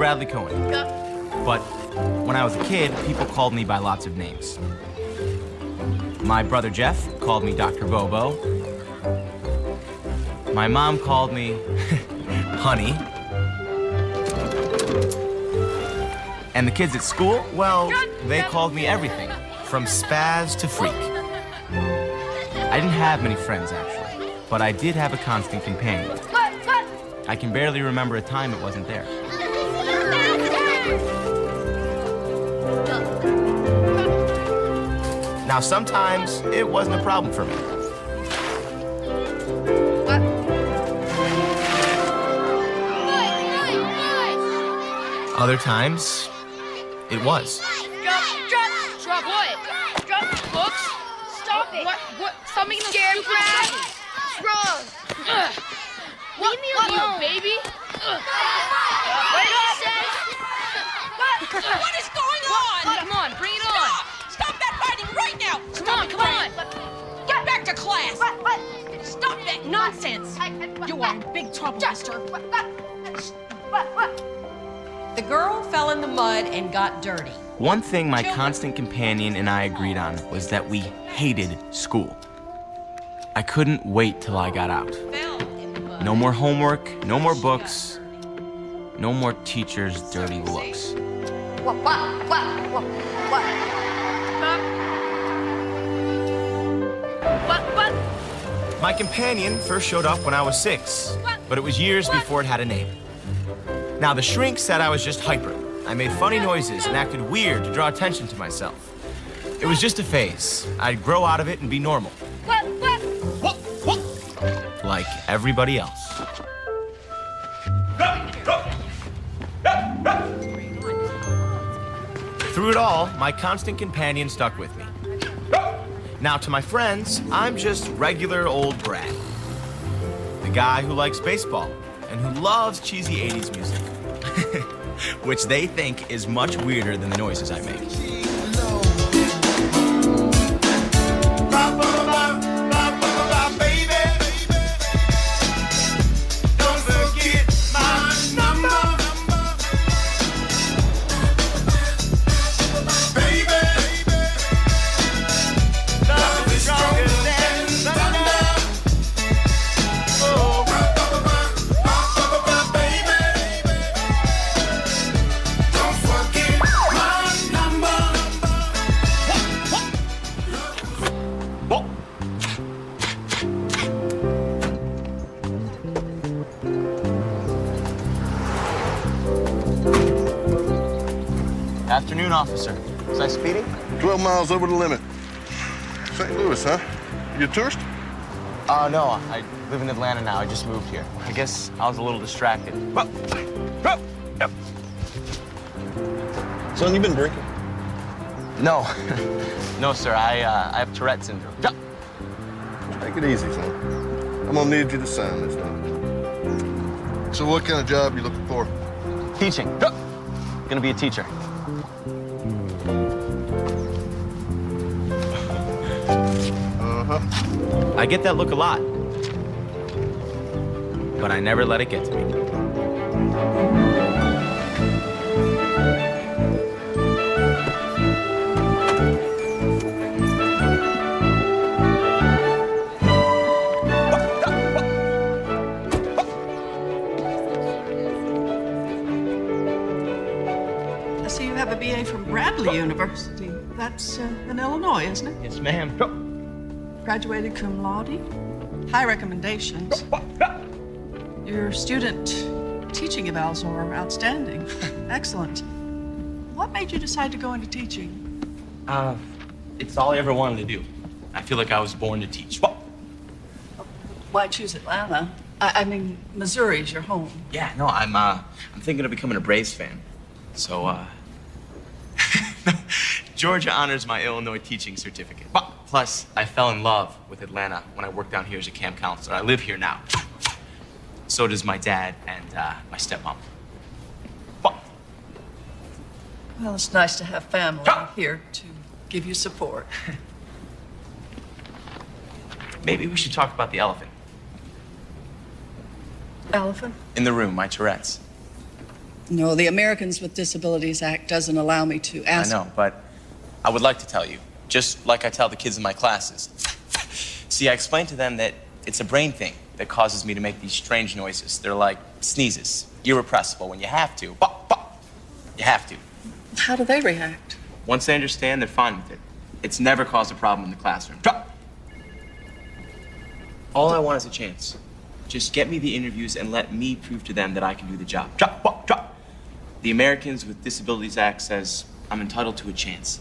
Bradley Cohen. But when I was a kid, people called me by lots of names. My brother Jeff called me Dr. Bobo. My mom called me Honey. And the kids at school, well, they called me everything, from spaz to freak. I didn't have many friends, actually, but I did have a constant companion. I can barely remember a time it wasn't there. Now, sometimes it wasn't a problem for me. Other times, it was. Drop what? Drop books? Stop it. What? Stop making them scared, Brad. What's wrong? Leave me alone, baby. What is going on? Come on, bring it on. Stop that fighting right now. Come on. Get back to class. Stop that nonsense. You are in big trouble, mister. The girl fell in the mud and got dirty. One thing my constant companion and I agreed on was that we hated school. I couldn't wait till I got out. No more homework, no more books, no more teachers' dirty looks. My companion first showed up when I was 6, but it was years before it had a name. Now, the shrink said I was just hyper. I made funny noises and acted weird to draw attention to myself. It was just a phase. I'd grow out of it and be normal. Like everybody else. Through it all, my constant companion stuck with me. Now, to my friends, I'm just regular old Brad. The guy who likes baseball and who loves cheesy 80s music. Which they think is much weirder than the noises I make. Afternoon, officer. Was I speeding? 12 miles over the limit. St. Louis, huh? You a tourist? No. I live in Atlanta now. I just moved here. I guess I was a little distracted. Son, you been drinking? No. No, sir. I have Tourette syndrome. Take it easy, son. I'm gonna need you to sign this thing. So what kind of job you looking for? Teaching. Gonna be a teacher. I get that look a lot, but I never let it get to me. I see you have a BA from Bradley University. That's in Illinois, isn't it? Yes, ma'am. Graduated cum laude. High recommendations. Your student teaching evals are outstanding. Excellent. What made you decide to go into teaching? It's all I ever wanted to do. I feel like I was born to teach. Why choose Atlanta? I mean, Missouri's your home. Yeah, no, I'm thinking of becoming a Braves fan. So, Georgia honors my Illinois teaching certificate. Plus, I fell in love with Atlanta when I worked down here as a camp counselor. I live here now. So does my dad and my stepmom. Well, it's nice to have family here to give you support. Maybe we should talk about the elephant. Elephant? In the room, my Tourette's. No, the Americans with Disabilities Act doesn't allow me to ask. I know, but I would like to tell you, just like I tell the kids in my classes. See, I explained to them that it's a brain thing that causes me to make these strange noises. They're like sneezes, irrepressible. When you have to, you have to. How do they react? Once they understand, they're fine with it. It's never caused a problem in the classroom. Drop. All I want is a chance. Just get me the interviews and let me prove to them that I can do the job. Drop. The Americans with Disabilities Act says I'm entitled to a chance.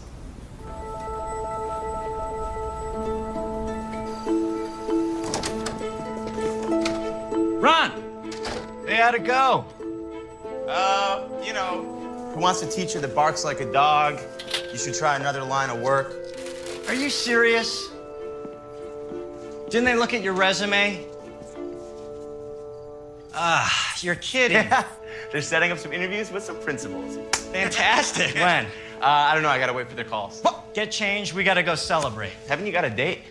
Ron! Hey, how'd it go? You know, who wants a teacher that barks like a dog? You should try another line of work. Are you serious? Didn't they look at your resume? You're kidding. Yeah, they're setting up some interviews with some principals. Fantastic. When? I don't know, I gotta wait for their calls. Get changed, we gotta go celebrate. Haven't you got a date?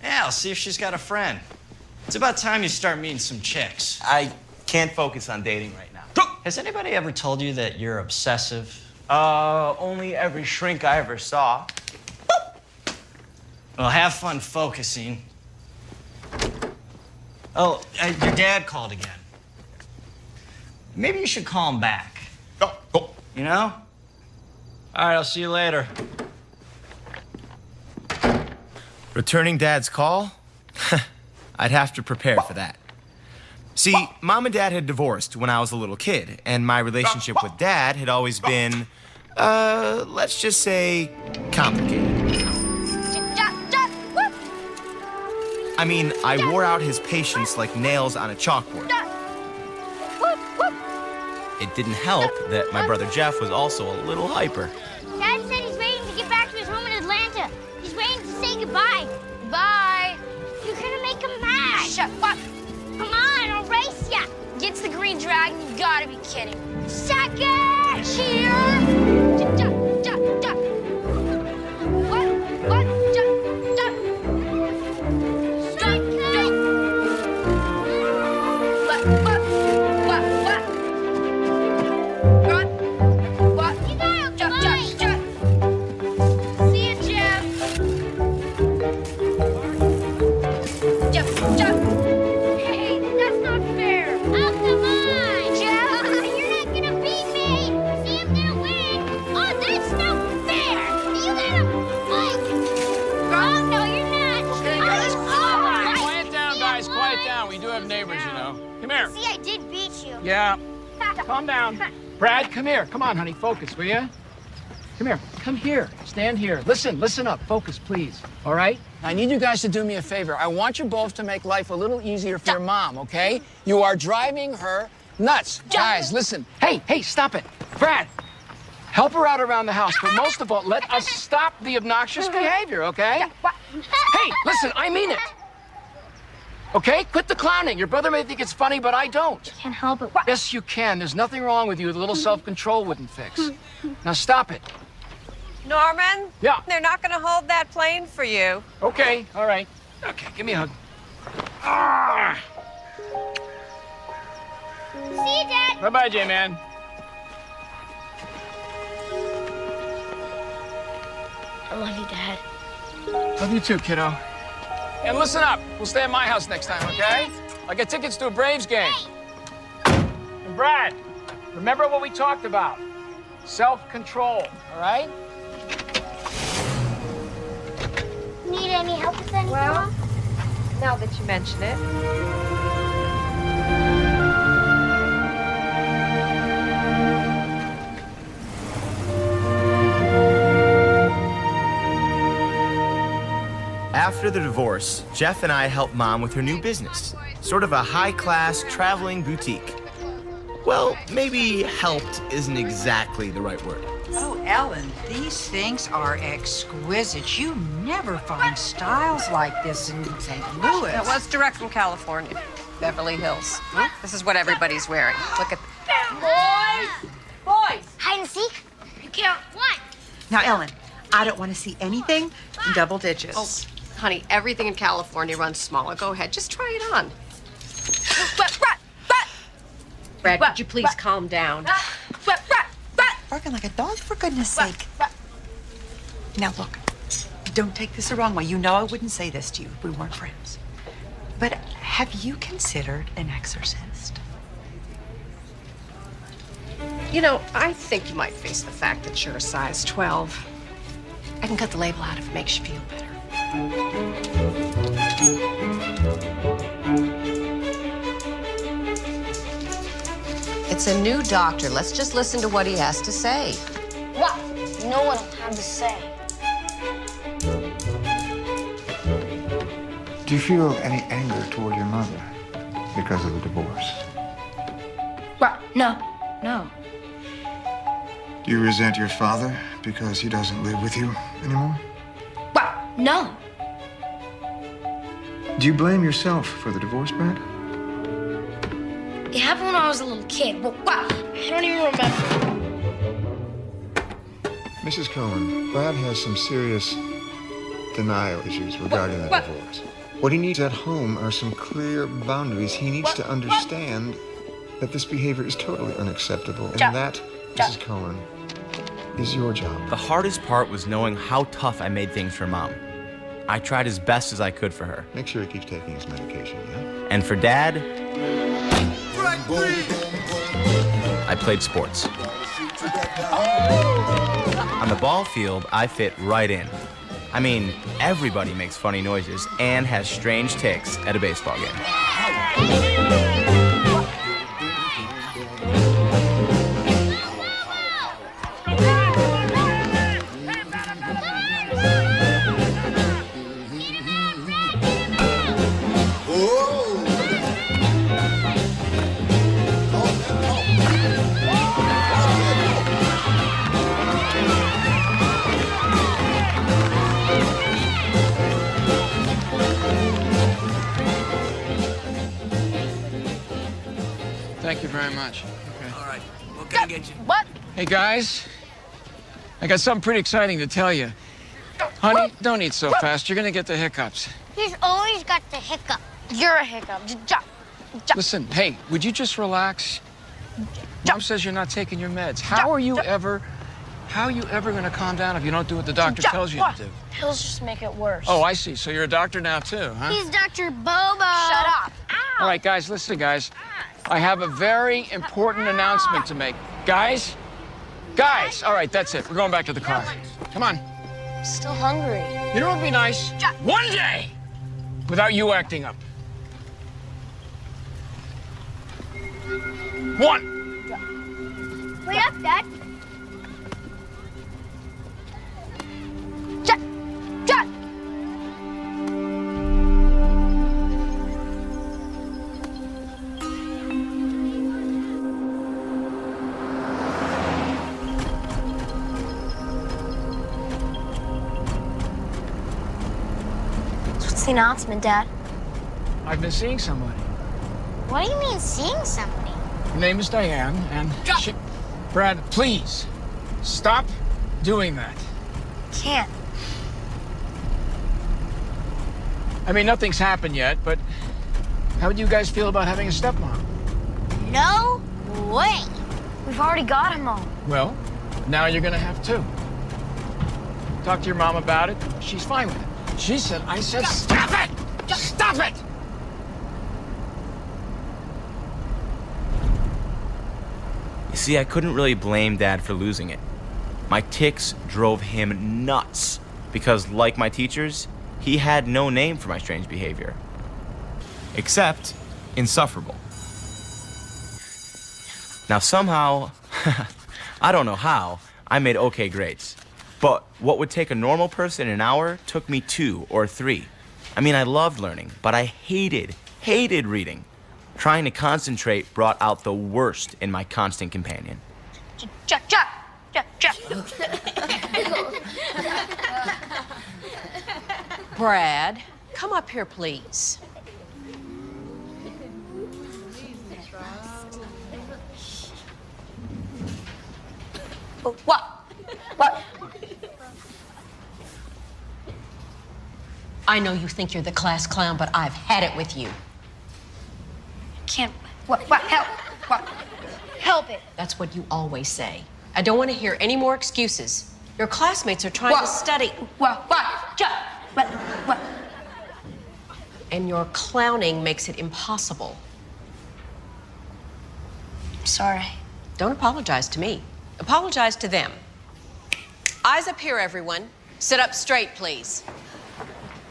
Yeah, I'll see if she's got a friend. It's about time you start meeting some chicks. I can't focus on dating right now. Has anybody ever told you that you're obsessive? Only every shrink I ever saw. Well, have fun focusing. Oh, your dad called again. Maybe you should call him back. Go. You know? All right, I'll see you later. Returning Dad's call? I'd have to prepare for that. See, Mom and Dad had divorced when I was a little kid, and my relationship with Dad had always been, let's just say, complicated. I mean, I wore out his patience like nails on a chalkboard. It didn't help that my brother Jeff was also a little hyper. Dad said he's waiting to get back to his home in Atlanta. He's waiting to say goodbye. Bye. You're gonna make him mad. Shut up. Come on, I'll race ya. Gets the green dragon, you gotta be kidding. Second! Cheer! What? Strike! What? You gotta see ya, Jeff. Jeff. Hey, that's not fair. Oh, come on, Jeff. You're not gonna beat me. See, I'm gonna win. Oh, that's not fair. You gotta fight. Oh, no, you're not. Okay, guys. Oh, Quiet down, guys. Quiet down. We do have neighbors, you know. Come here. See, I did beat you. Yeah. Calm down. Brad, come here. Come on, honey. Focus, will you? Come here. Come here. Stand here. Listen up. Focus, please. All right? I need you guys to do me a favor. I want you both to make life a little easier for your mom, okay? You are driving her nuts. Guys, listen. Hey, stop it. Brad, help her out around the house, but most of all, let us stop the obnoxious behavior, okay? Hey, listen, I mean it. Okay? Quit the clowning. Your brother may think it's funny, but I don't. Can't help it. Yes, you can. There's nothing wrong with you. A little self-control wouldn't fix. Now stop it. Norman? Yeah. They're not going to hold that plane for you. Okay, all right. Okay, give me a hug. Ah! See you, Dad. Bye-bye, J-Man. I love you, Dad. Love you too, kiddo. And listen up. We'll stay at my house next time, okay? I'll get tickets to a Braves game. And Brad, remember what we talked about. Self-control, all right? Need any help with anything? Well, now that you mention it. After the divorce, Jeff and I helped Mom with her new business, sort of a high-class traveling boutique. Well, maybe helped isn't exactly the right word. Oh, Ellen, these things are exquisite. You never find styles like this in St. Louis. It was direct from California, Beverly Hills. This is what everybody's wearing. Look at Boys! Hide and seek? You count one. Now, Ellen, I don't want to see anything in double digits. Oh, honey, everything in California runs smaller. Go ahead, just try it on. Brad, would you please calm down? barking like a dog, for goodness sake. Now, look, don't take this the wrong way. You know I wouldn't say this to you if we weren't friends. But have you considered an exorcist? You know, I think you might face the fact that you're a size 12. I can cut the label out if it makes you feel better. It's a new doctor. Let's just listen to what he has to say. What? No one will have to say. Do you feel any anger toward your mother because of the divorce? What? No. No. Do you resent your father because he doesn't live with you anymore? What? No. Do you blame yourself for the divorce, Brad? It happened when I was a little kid. What? I don't even remember. Mrs. Cohen, Brad has some serious denial issues regarding the divorce. What he needs at home are some clear boundaries. He needs to understand that this behavior is totally unacceptable, and that, Mrs. Cohen, is your job. The hardest part was knowing how tough I made things for Mom. I tried as best as I could for her. Make sure he keeps taking his medication, yeah? And for Dad, I played sports. On the ball field, I fit right in. I mean, everybody makes funny noises and has strange tics at a baseball game. Thank you very much. Okay. All right, what can I get you? What? Hey, guys. I got something pretty exciting to tell you. Honey, don't eat so fast. You're gonna get the hiccups. He's always got the hiccup. You're a hiccup. Listen, hey, would you just relax? Mom says you're not taking your meds. How are you ever gonna calm down if you don't do what the doctor tells you to do? Pills just make it worse. Oh, I see. So you're a doctor now, too, huh? He's Dr. Bobo. Shut up. Ow. All right, guys, listen, guys. I have a very important announcement to make. Guys, all right, that's it. We're going back to the car. Come on. I'm still hungry. You know what would be nice? One day without you acting up. One. Wait up, Dad. Jack. What's the announcement, Dad? I've been seeing somebody. What do you mean, seeing somebody? Her name is Diane, and she... Brad, please, stop doing that. Can't. I mean, nothing's happened yet, but how would you guys feel about having a stepmom? No way. We've already got him all. Well, now you're gonna have two. Talk to your mom about it. She's fine with it. She said, I said, stop it! Stop it! You see, I couldn't really blame Dad for losing it. My tics drove him nuts because, like my teachers, he had no name for my strange behavior. Except insufferable. Now somehow, I don't know how, I made okay grades. But what would take a normal person an hour took me 2 or 3. I mean, I loved learning, but I hated reading. Trying to concentrate brought out the worst in my constant companion. Jack. Brad, come up here, please. What? I know you think you're the class clown, but I've had it with you. Can't. What? Help. What? Help it. That's what you always say. I don't want to hear any more excuses. Your classmates are trying to study. What? And your clowning makes it impossible. I'm sorry. Don't apologize to me. Apologize to them. Eyes up here, everyone. Sit up straight, please.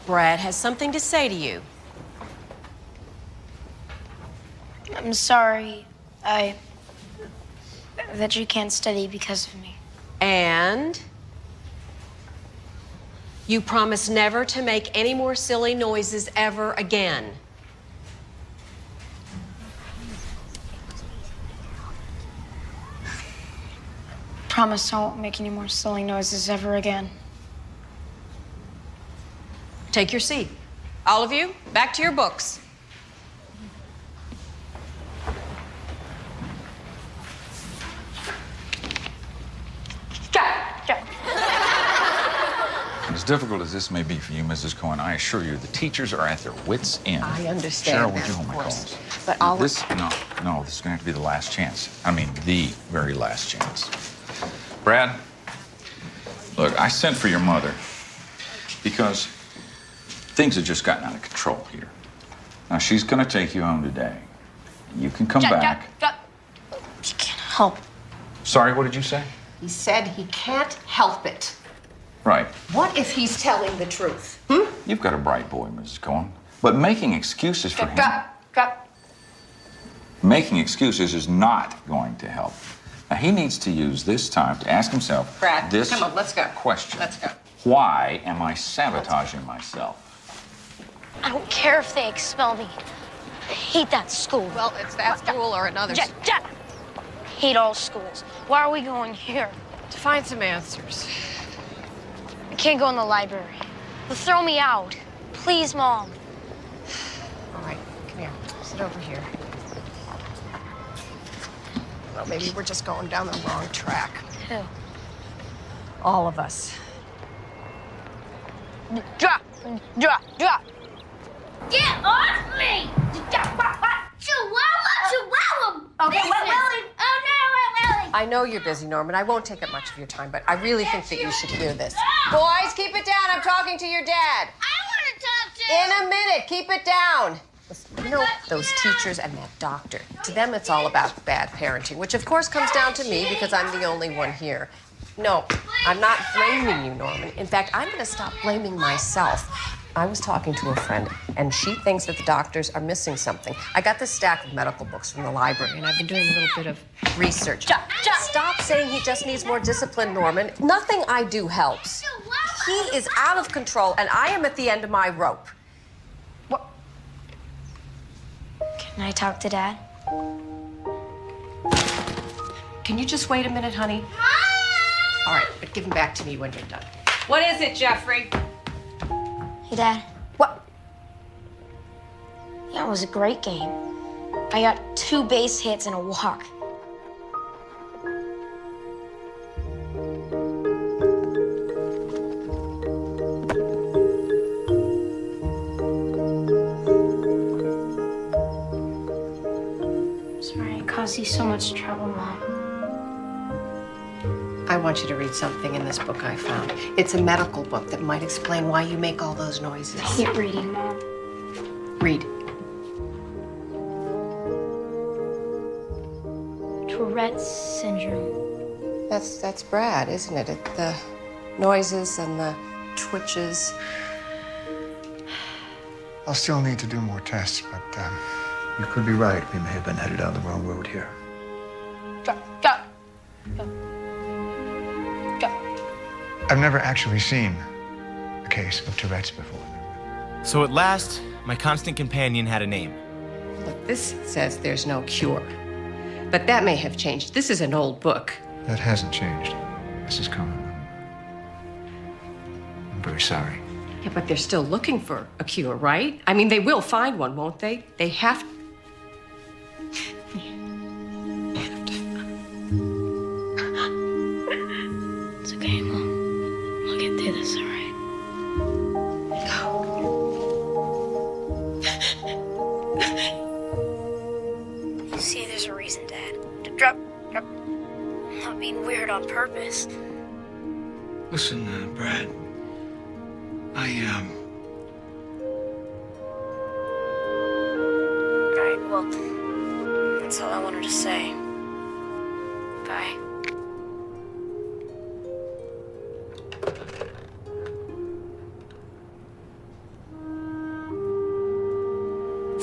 Brad has something to say to you. I'm sorry. That you can't study because of me. And you promise never to make any more silly noises ever again. Promise I won't make any more silly noises ever again. Take your seat. All of you, back to your books. As difficult as this may be for you, Mrs. Cohen, I assure you the teachers are at their wits' end. I understand Cheryl, that, would you hold of my course. calls? But I'll... This is going to be the last chance. I mean, the very last chance. Brad, look, I sent for your mother because things have just gotten out of control here. Now, she's going to take you home today. You can come back. She can't help. Sorry, what did you say? He said he can't help it. Right. What if he's telling the truth? You've got a bright boy, Mrs. Cohen. But making excuses for him... Making excuses is not going to help. Now, he needs to use this time to ask himself Brad, this come on, let's go. question. Let's go. Why am I sabotaging myself? I don't care if they expel me. I hate that school. Well, it's that school or another. Hate all schools. Why are we going here? To find some answers. I can't go in the library. They'll throw me out. Please, Mom. All right, come here. Sit over here. Well, maybe we're just going down the wrong track. Who? All of us. Drop. Get off me! Chihuahua! Okay, Willie. Oh, no, Willie. I know you're busy, Norman. I won't take up much of your time, but I really think that you should hear this. Boys, keep it down. I'm talking to your dad. I want to talk to In a minute. Keep it down. Listen, you know, those teachers and that doctor, to them it's all about bad parenting, which of course comes down to me because I'm the only one here. No, I'm not blaming you, Norman. In fact, I'm going to stop blaming myself. I was talking to a friend, and she thinks that the doctors are missing something. I got this stack of medical books from the library, and I've been doing a little bit of research. Stop saying he just needs more discipline, Norman. Nothing I do helps. He is out of control, and I am at the end of my rope. What? Can I talk to Dad? Can you just wait a minute, honey? All right, but give him back to me when you're done. What is it, Jeffrey? Hey, Dad. What? Yeah, it was a great game. I got 2 base hits and a walk. Sorry I caused you so much trouble, Mom. I want you to read something in this book I found. It's a medical book that might explain why you make all those noises. I hate reading, Mom. Read. Tourette's syndrome. That's Brad, isn't it? The noises and the twitches. I'll still need to do more tests, but you could be right. We may have been headed down the wrong road here. Go. I've never actually seen a case of Tourette's before. So at last, my constant companion had a name. Look, this says there's no cure. But that may have changed. This is an old book. That hasn't changed, Mrs. Cohen. I'm very sorry. Yeah, but they're still looking for a cure, right? I mean, they will find one, won't they? They have to. It's okay, Mom. We'll get through this, all right? You see, there's a reason, Dad. Drop. I'm not being weird. scared on purpose. Listen, Brad. Alright, well, that's all I wanted to say. Bye.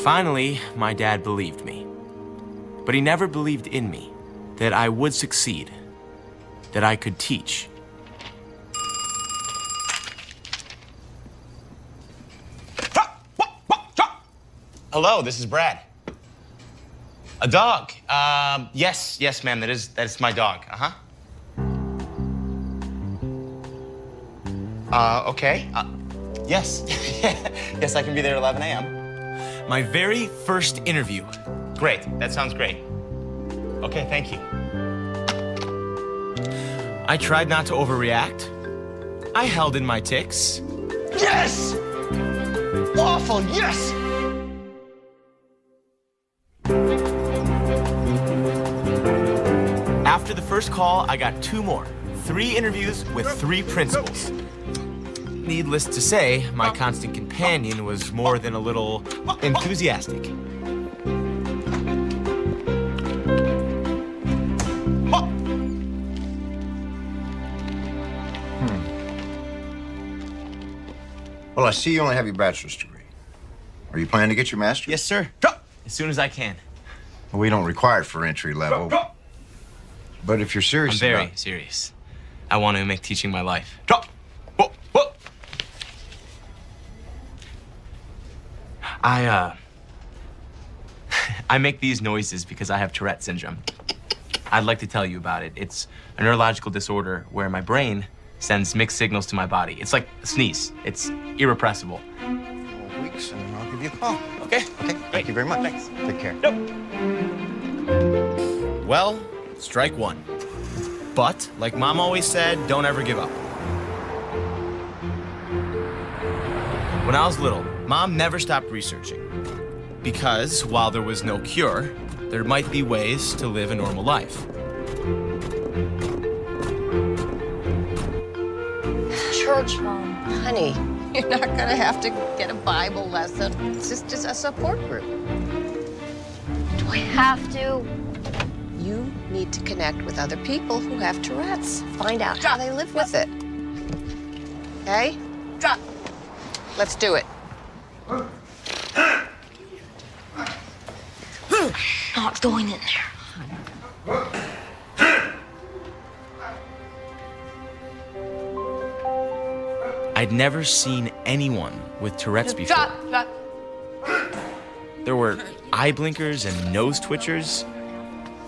Finally, my dad believed me. But he never believed in me, that I would succeed, that I could teach. Hello, this is Brad. A dog. Yes, ma'am, that is my dog. Okay. Yes. Yes, I can be there at 11 a.m. My very first interview. Great, that sounds great. Okay, thank you. I tried not to overreact. I held in my tics. Yes! Awful, yes! After the first call, I got 2 more. 3 interviews with 3 principals. Needless to say, my constant companion was more than a little enthusiastic. Well, I see you only have your bachelor's degree. Are you planning to get your master's? Yes, sir. As soon as I can. Well, we don't require it for entry level. But if you're serious I'm very about... serious. I want to make teaching my life. I make these noises because I have Tourette syndrome. I'd like to tell you about it. It's a neurological disorder where my brain sends mixed signals to my body. It's like a sneeze. It's irrepressible. 4 weeks, and then I'll give you a call. Okay. Okay, thank you very much. Thanks. Take care. Well, strike 1. But, like Mom always said, don't ever give up. When I was little, Mom never stopped researching. Because while there was no cure, there might be ways to live a normal life. Church, Mom. Honey, you're not gonna have to get a Bible lesson. It's just a support group. Do I have to? You need to connect with other people who have Tourette's. Find out how they live with it. Okay? Drop. Let's do it. Not going in there. I'd never seen anyone with Tourette's before. Drop. There were eye blinkers and nose twitchers,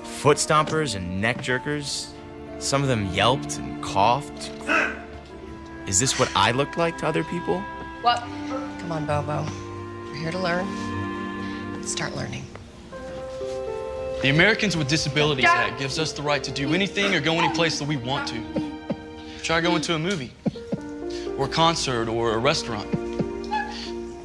foot stompers and neck jerkers. Some of them yelped and coughed. Is this what I looked like to other people? What? Come on, Bobo. We're here to learn. Start learning. The Americans with Disabilities Act gives us the right to do anything or go any place that we want to. Try going to a movie, or a concert, or a restaurant.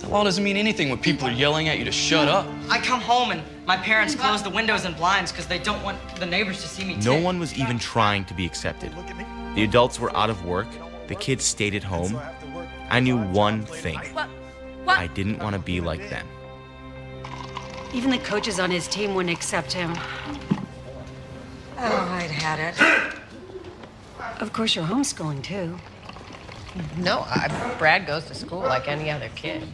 The law doesn't mean anything when people are yelling at you to shut up. I come home and my parents close the windows and blinds because they don't want the neighbors to see me No one was even trying to be accepted. The adults were out of work. The kids stayed at home. I knew one thing. I didn't want to be like them. Even the coaches on his team wouldn't accept him. Oh, I'd had it. Of course, you're homeschooling, too. No, Brad goes to school like any other kid.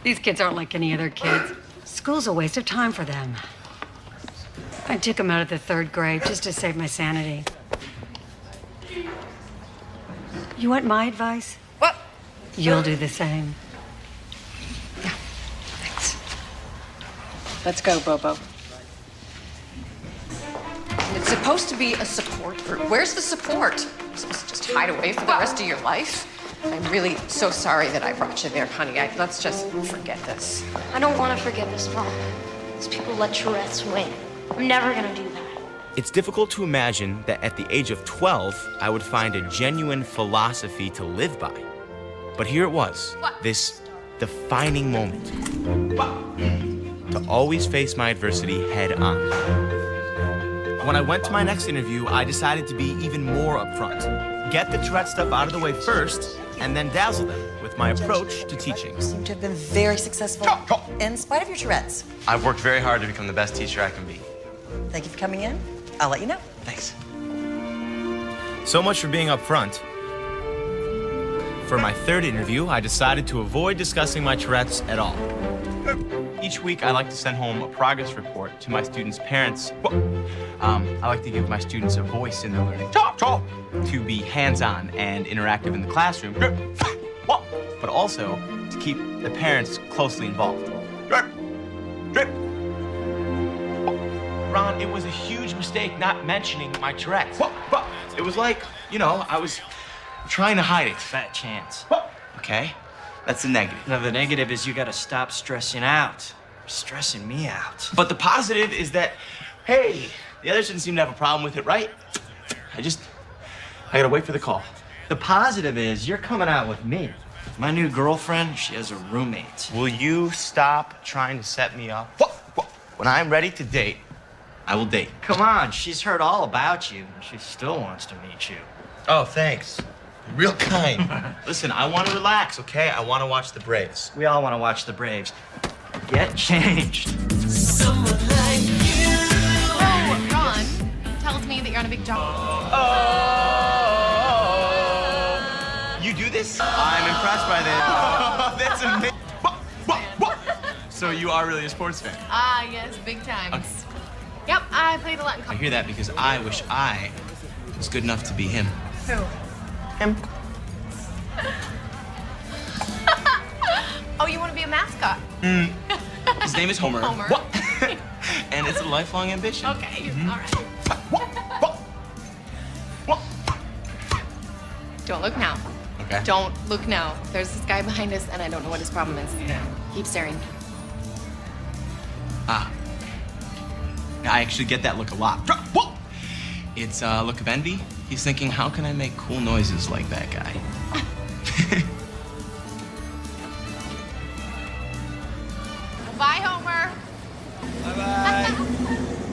These kids aren't like any other kids. School's a waste of time for them. I took him out of the 3rd grade just to save my sanity. You want my advice? What? You'll do the same. Yeah, thanks. Let's go, Bobo. It's supposed to be a support group. Where's the support? You're supposed to just hide away for the rest of your life? I'm really so sorry that I brought you there, honey. Let's just forget this. I don't want to forget this, Mom. These people let Tourette's win. I'm never gonna do that. It's difficult to imagine that at the age of 12, I would find a genuine philosophy to live by. But here it was, this defining moment. To always face my adversity head on. When I went to my next interview, I decided to be even more upfront. Get the Tourette stuff out of the way first, and then dazzle them with my approach to teaching. You seem to have been very successful in spite of your Tourette's. I've worked very hard to become the best teacher I can be. Thank you for coming in. I'll let you know. Thanks. So much for being upfront. For my third interview, I decided to avoid discussing my Tourette's at all. Each week, I like to send home a progress report to my students' parents. I like to give my students a voice in their learning. To be hands-on and interactive in the classroom. But also to keep the parents closely involved. Ron, it was a huge mistake not mentioning my Tourette's. It was like, you know, I was trying to hide it. Fat chance. Okay? That's the negative. Now, the negative is you gotta stop stressing out. You're stressing me out. But the positive is that, hey, the others didn't seem to have a problem with it, right? I gotta wait for the call. The positive is you're coming out with me. My new girlfriend, she has a roommate. Will you stop trying to set me up? When I'm ready to date, I will date. Come on, she's heard all about you, and she still wants to meet you. Oh, thanks. Real kind. Listen, I want to relax, okay? I want to watch the Braves. We all want to watch the Braves. Get changed. Someone like you. Oh, Ron tells me that you're on a big job. Oh. You do this? I'm impressed by this. That's amazing. So you are really a sports fan? Ah, yes, big time. Okay. Yep, I played a lot in I college. hear that because I wish I was good enough to be him. Who? Him. Oh, you want to be a mascot? His name is Homer. Homer. What? And it's a lifelong ambition. Okay, all right. Don't look now. Okay. Don't look now. There's this guy behind us, and I don't know what his problem is. Keep staring. Ah. I actually get that look a lot. It's a look of envy. He's thinking, how can I make cool noises like that guy? Bye, Homer. Bye-bye.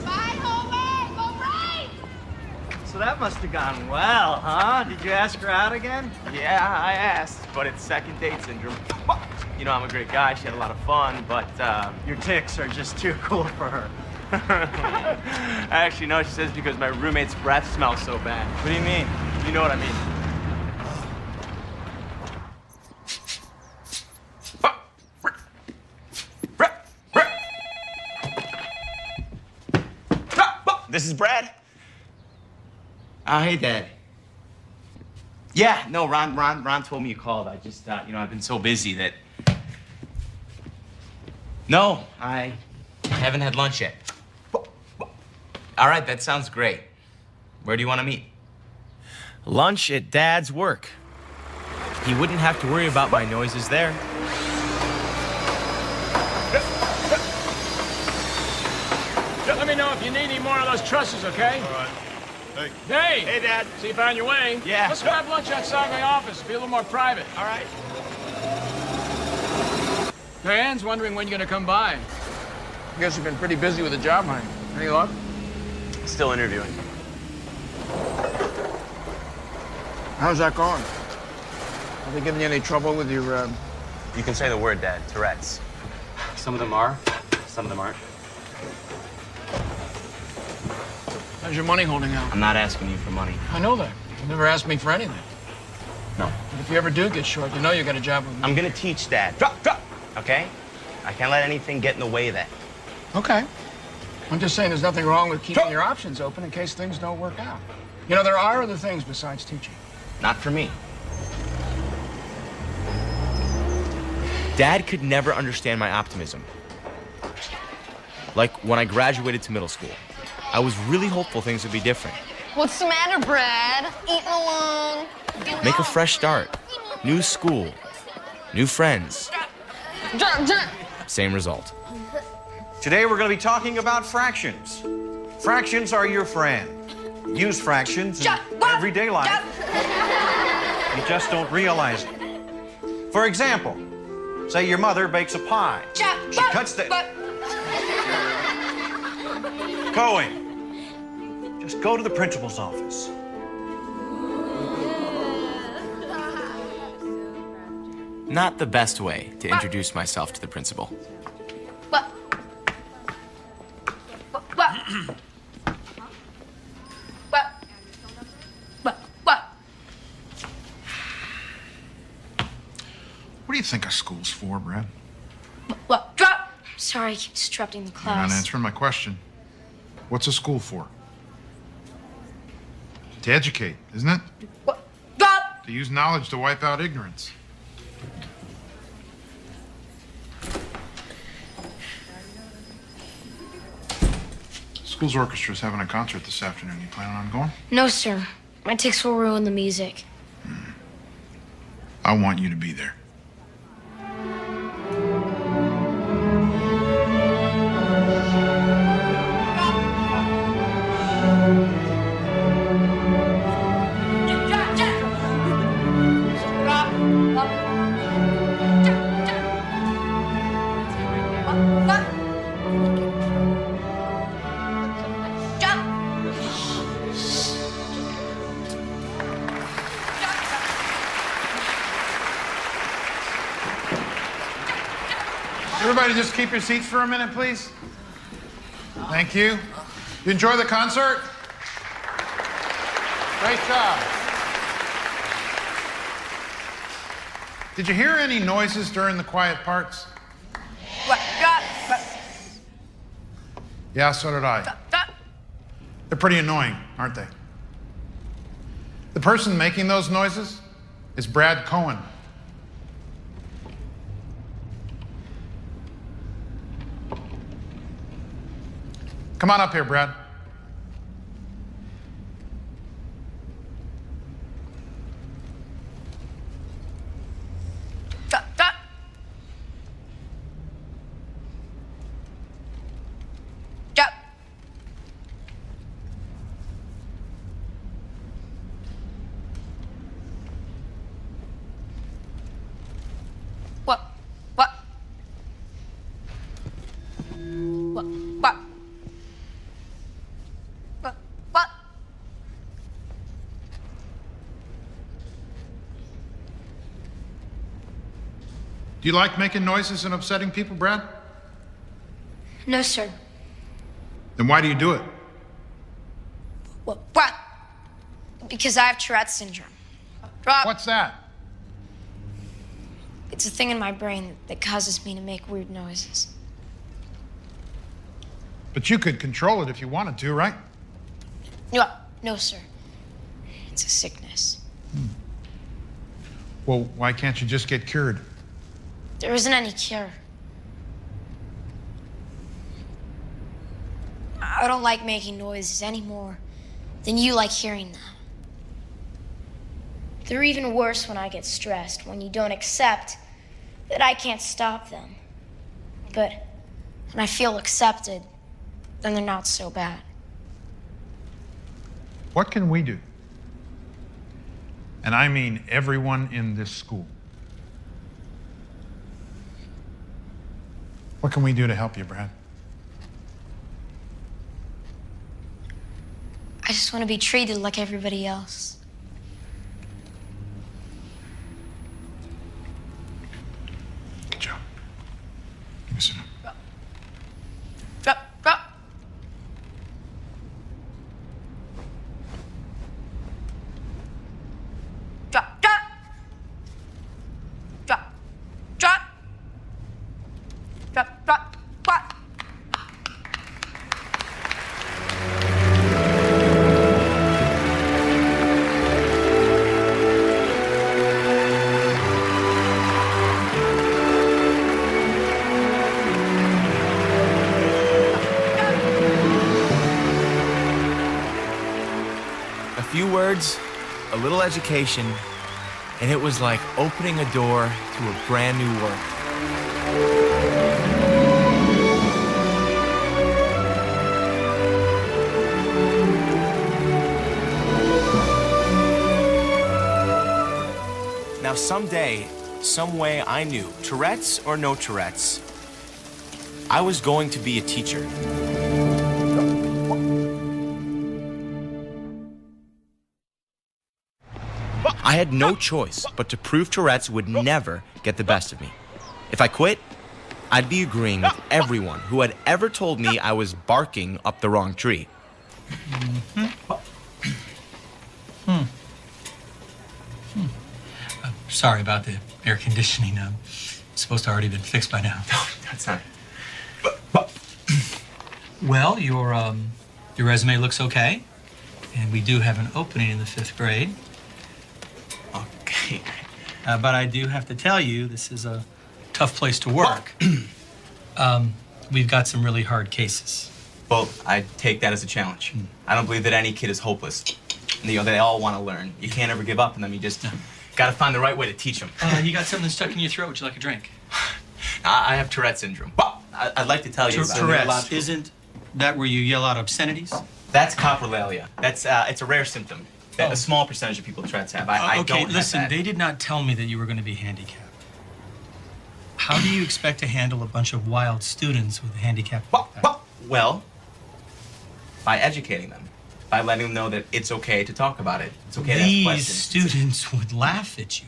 Bye, Homer. Go Braves! So that must have gone well, huh? Did you ask her out again? Yeah, I asked, but it's second date syndrome. You know, I'm a great guy. She had a lot of fun, but Your ticks are just too cool for her. actually, no, she says because my roommate's breath smells so bad. What do you mean? You know what I mean. This is Brad. Hey, Dad. Yeah, no, Ron told me you called. I just, you know, I've been so busy that... No, I haven't had lunch yet. All right, that sounds great. Where do you want to meet? Lunch at Dad's work. He wouldn't have to worry about my noises there. Let me know if you need any more of those trusses, okay? All right. Hey. Hey! Hey, Dad. See you found your way. Yeah. Let's grab lunch outside my office. Be a little more private. All right. Diane's wondering when you're gonna come by. I guess you've been pretty busy with the job hunting. Any luck? Still interviewing. How's that going? Are they giving you any trouble with your, You can say the word, Dad. Tourette's. Some of them are, some of them aren't. How's your money holding out? I'm not asking you for money. I know that. You never asked me for anything. No. But if you ever do get short, you know you got a job with me. I'm gonna teach, Dad. Drop! Okay? I can't let anything get in the way of that. Okay. I'm just saying there's nothing wrong with keeping your options open in case things don't work out. You know, there are other things besides teaching. Not for me. Dad could never understand my optimism. Like when I graduated to middle school, I was really hopeful things would be different. What's the matter, Brad? Eating alone? Make a fresh start. New school. New friends. Same result. Today we're going to be talking about fractions. Fractions are your friend. Use fractions in everyday life. You just don't realize it. For example, say your mother bakes a pie. She cuts the... Going. Just go to the principal's office. Not the best way to introduce myself to the principal. What? What do you think a school's for, Brad? What? Drop! Sorry, I keep disrupting the You're class. not answering my question. What's a school for? To educate, isn't it? Drop! To use knowledge to wipe out ignorance. School's orchestra's having a concert this afternoon. You planning on going? No, sir. My tics will ruin the music. I want you to be there. Everybody just keep your seats for a minute, please. Thank you. You enjoy the concert? Great job. Did you hear any noises during the quiet parts? Yeah, so did I. They're pretty annoying, aren't they? The person making those noises is Brad Cohen. Come on up here, Brad. Do you like making noises and upsetting people, Brad? No, sir. Then why do you do it? What? Because I have Tourette's syndrome. Drop. What's that? It's a thing in my brain that causes me to make weird noises. But you could control it if you wanted to, right? No, sir. It's a sickness. Well, why can't you just get cured? There isn't any cure. I don't like making noises any more than you like hearing them. They're even worse when I get stressed, when you don't accept that I can't stop them. But when I feel accepted, then they're not so bad. What can we do? And I mean everyone in this school. What can we do to help you, Brad? I just want to be treated like everybody else. Good job. Give me some. A little education, and it was like opening a door to a brand new world. Now someday, some way I knew, Tourette's or no Tourette's, I was going to be a teacher. I had no choice but to prove Tourette's would never get the best of me. If I quit, I'd be agreeing with everyone who had ever told me I was barking up the wrong tree. Sorry about the air conditioning. It's supposed to already been fixed by now. No, that's not. Well, your resume looks okay, and we do have an opening in the 5th grade. Okay. But I do have to tell you, this is a tough place to work. We've got some really hard cases. Well, I take that as a challenge. I don't believe that any kid is hopeless. You know, they all want to learn. You can't ever give up on them. You just got to find the right way to teach them. You got something stuck in your throat. Would you like a drink? I have Tourette syndrome. I'd like to tell you about Tourette's, isn't that where you yell out obscenities? That's coprolalia. That's it's a rare symptom that a small percentage of people with Tourette's have. I don't have listen, that. They did not tell me that you were going to be handicapped. How do you expect to handle a bunch of wild students with a handicap like that? Well, by educating them. By letting them know that it's okay to talk about it. It's okay to ask These questions. students would laugh at you.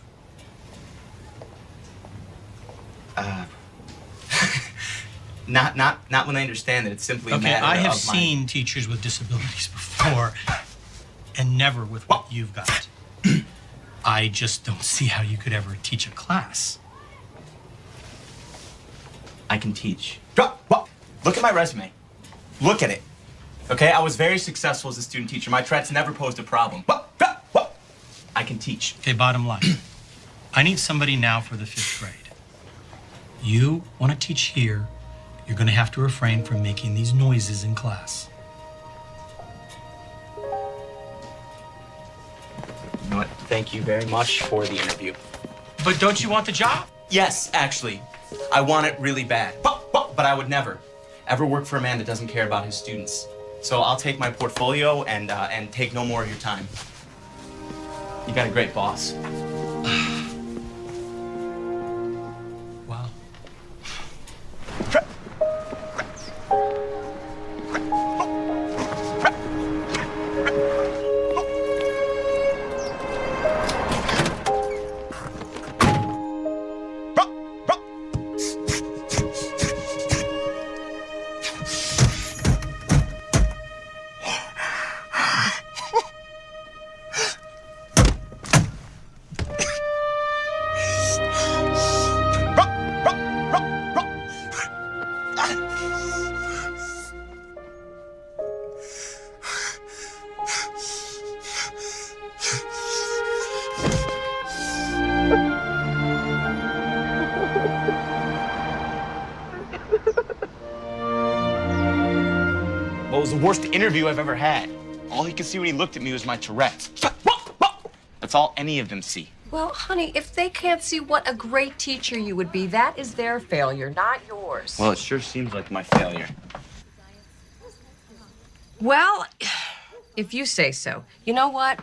Not when they understand that it's simply a matter I have of seen teachers with disabilities before, and never with what you've got. I just don't see how you could ever teach a class. I can teach. Look at my resume. Look at it. Okay, I was very successful as a student teacher. My Tourette's never posed a problem. I can teach. Okay, bottom line. I need somebody now for the 5th grade. You want to teach here, you're going to have to refrain from making these noises in class. You know what? Thank you very much for the interview. But don't you want the job? Yes, actually. I want it really bad. But I would never, ever work for a man that doesn't care about his students. So I'll take my portfolio and take no more of your time. You got a great boss. Wow. Well, it was the worst interview I've ever had. All he could see when he looked at me was my Tourette's. That's all any of them see. Well, honey, if they can't see what a great teacher you would be, that is their failure, not yours. Well, it sure seems like my failure. Well, if you say so. You know what?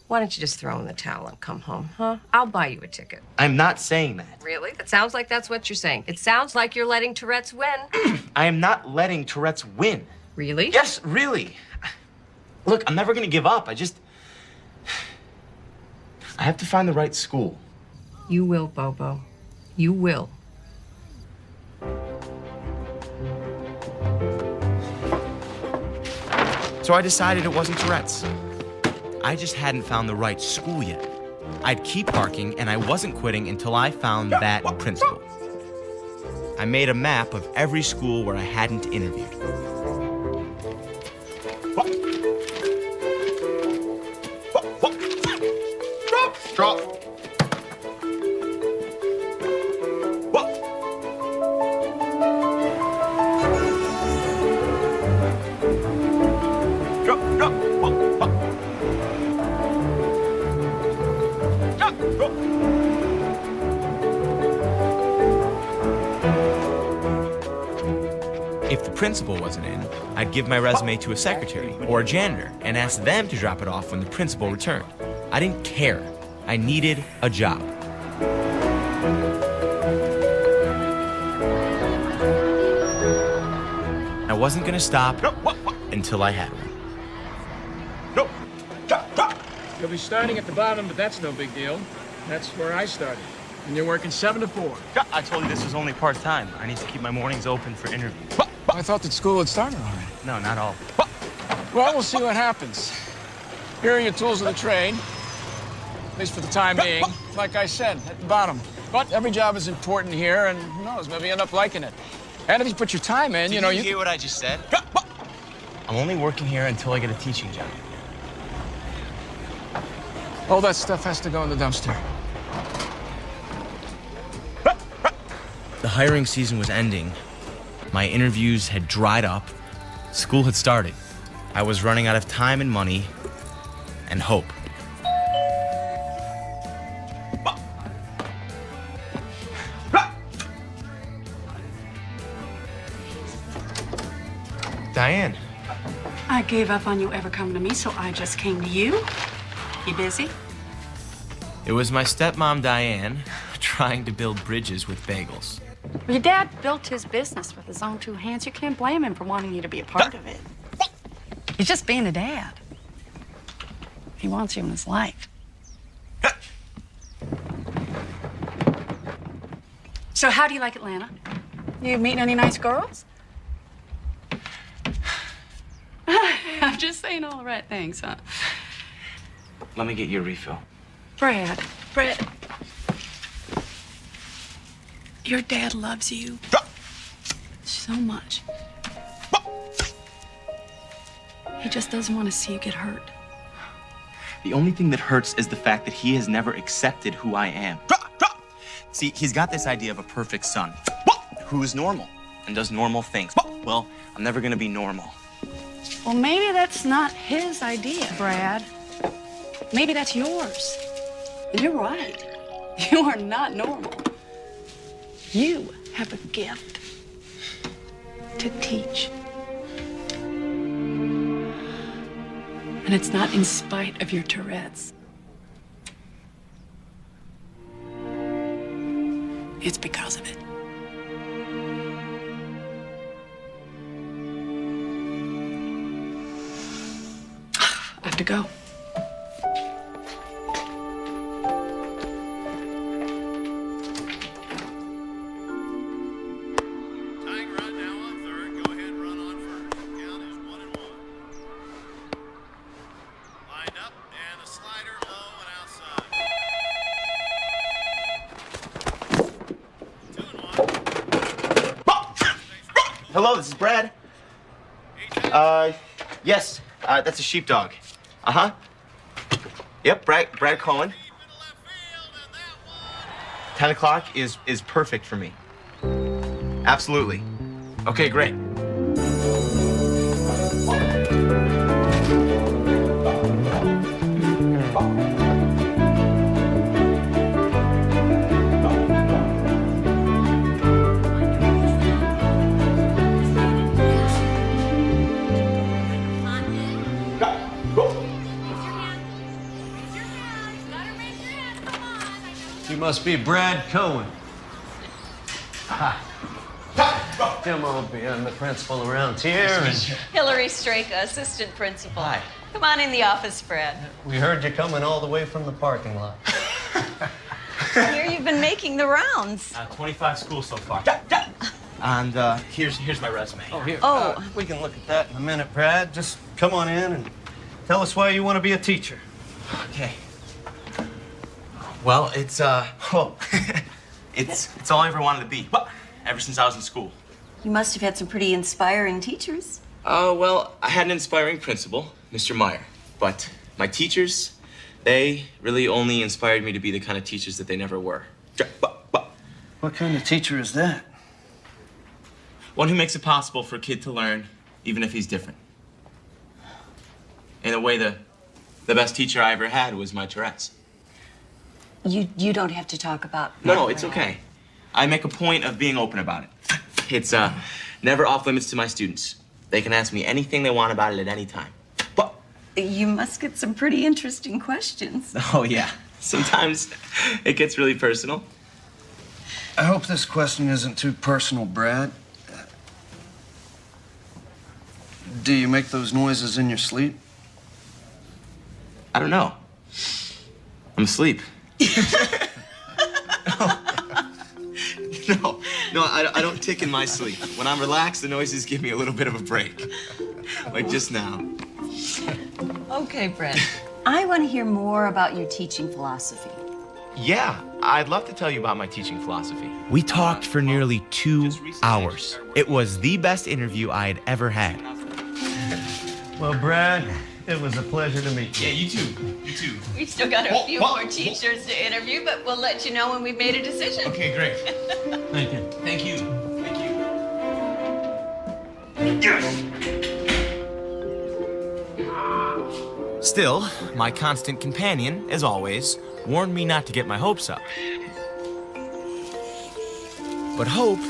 Why don't you just throw in the towel and come home, huh? I'll buy you a ticket. I'm not saying that. Really? That sounds like that's what you're saying. It sounds like you're letting Tourette's win. I am not letting Tourette's win. Really? Yes, really. Look, I'm never gonna give up. I have to find the right school. You will, Bobo. You will. So I decided it wasn't Tourette's. I just hadn't found the right school yet. I'd keep barking, and I wasn't quitting until I found that principal. I made a map of every school where I hadn't interviewed. Drop. If the principal wasn't in, I'd give my resume to a secretary or a janitor and ask them to drop it off when the principal returned. I didn't care. I needed a job. I wasn't gonna stop until I had one. You'll be starting at the bottom, but that's no big deal. That's where I started. And you're working 7 to 4. I told you this was only part-time. I need to keep my mornings open for interviews. I thought that school had started already. No, not all. Well, we'll see what happens. Here are your tools of the trade, at least for the time being. Like I said, at the bottom. But every job is important here, and who knows, maybe you end up liking it. And if you put your time in, Did you know, you hear what I just said? I'm only working here until I get a teaching job. All that stuff has to go in the dumpster. The hiring season was ending. My interviews had dried up. School had started. I was running out of time and money and hope. Diane. I gave up on you ever coming to me, so I just came to you. You busy? It was my stepmom, Diane, trying to build bridges with bagels. Well, your dad built his business with his own 2 hands. You can't blame him for wanting you to be a part of it. He's just being a dad. He wants you in his life. So how do you like Atlanta? You meeting any nice girls? I'm just saying all the right things, huh? Let me get you a refill. Brad, your dad loves you so much. He just doesn't want to see you get hurt. The only thing that hurts is the fact that he has never accepted who I am. See, he's got this idea of a perfect son who is normal and does normal things. Well, I'm never gonna be normal. Well, maybe that's not his idea, Brad. Maybe that's yours. And you're right. You are not normal. You have a gift to teach. And it's not in spite of your Tourette's. It's because of it. I have to go. Hello, this is Brad. Yes, that's a sheepdog. Uh-huh. Yep, Brad Cohen. 10 o'clock is perfect for me. Absolutely. Okay, great. You must be Brad Cohen. Hi. Come on, I'm the principal around here. Hillary Straka, assistant principal. Hi. Come on in the office, Brad. We heard you coming all the way from the parking lot. I hear you've been making the rounds. 25 schools so far. And here's my resume. Oh, here. We can look at that in a minute, Brad. Just come on in and tell us why you want to be a teacher. Okay. Well, it's it's all I ever wanted to be. Ever since I was in school. You must have had some pretty inspiring teachers. Well, I had an inspiring principal, Mr. Meyer. But my teachers, they really only inspired me to be the kind of teachers that they never were. What kind of teacher is that? One who makes it possible for a kid to learn, even if he's different. In a way, the best teacher I ever had was my Tourette's. You don't have to talk about... No, it's okay. I make a point of being open about it. It's never off limits to my students. They can ask me anything they want about it at any time. You must get some pretty interesting questions. Oh, yeah. Sometimes it gets really personal. I hope this question isn't too personal, Brad. Do you make those noises in your sleep? I don't know. I'm asleep. No, I don't tick in my sleep. When I'm relaxed, the noises give me a little bit of a break. Like just now. Okay, Brad. I want to hear more about your teaching philosophy. Yeah, I'd love to tell you about my teaching philosophy. We talked for nearly 2 hours. It was the best interview I had ever had. Well, Brad, it was a pleasure to meet you. Yeah, you too. You too. We've still got a few more teachers to interview, but we'll let you know when we've made a decision. Okay, great. Thank you. Thank you. Thank you. Still, my constant companion, as always, warned me not to get my hopes up. But hope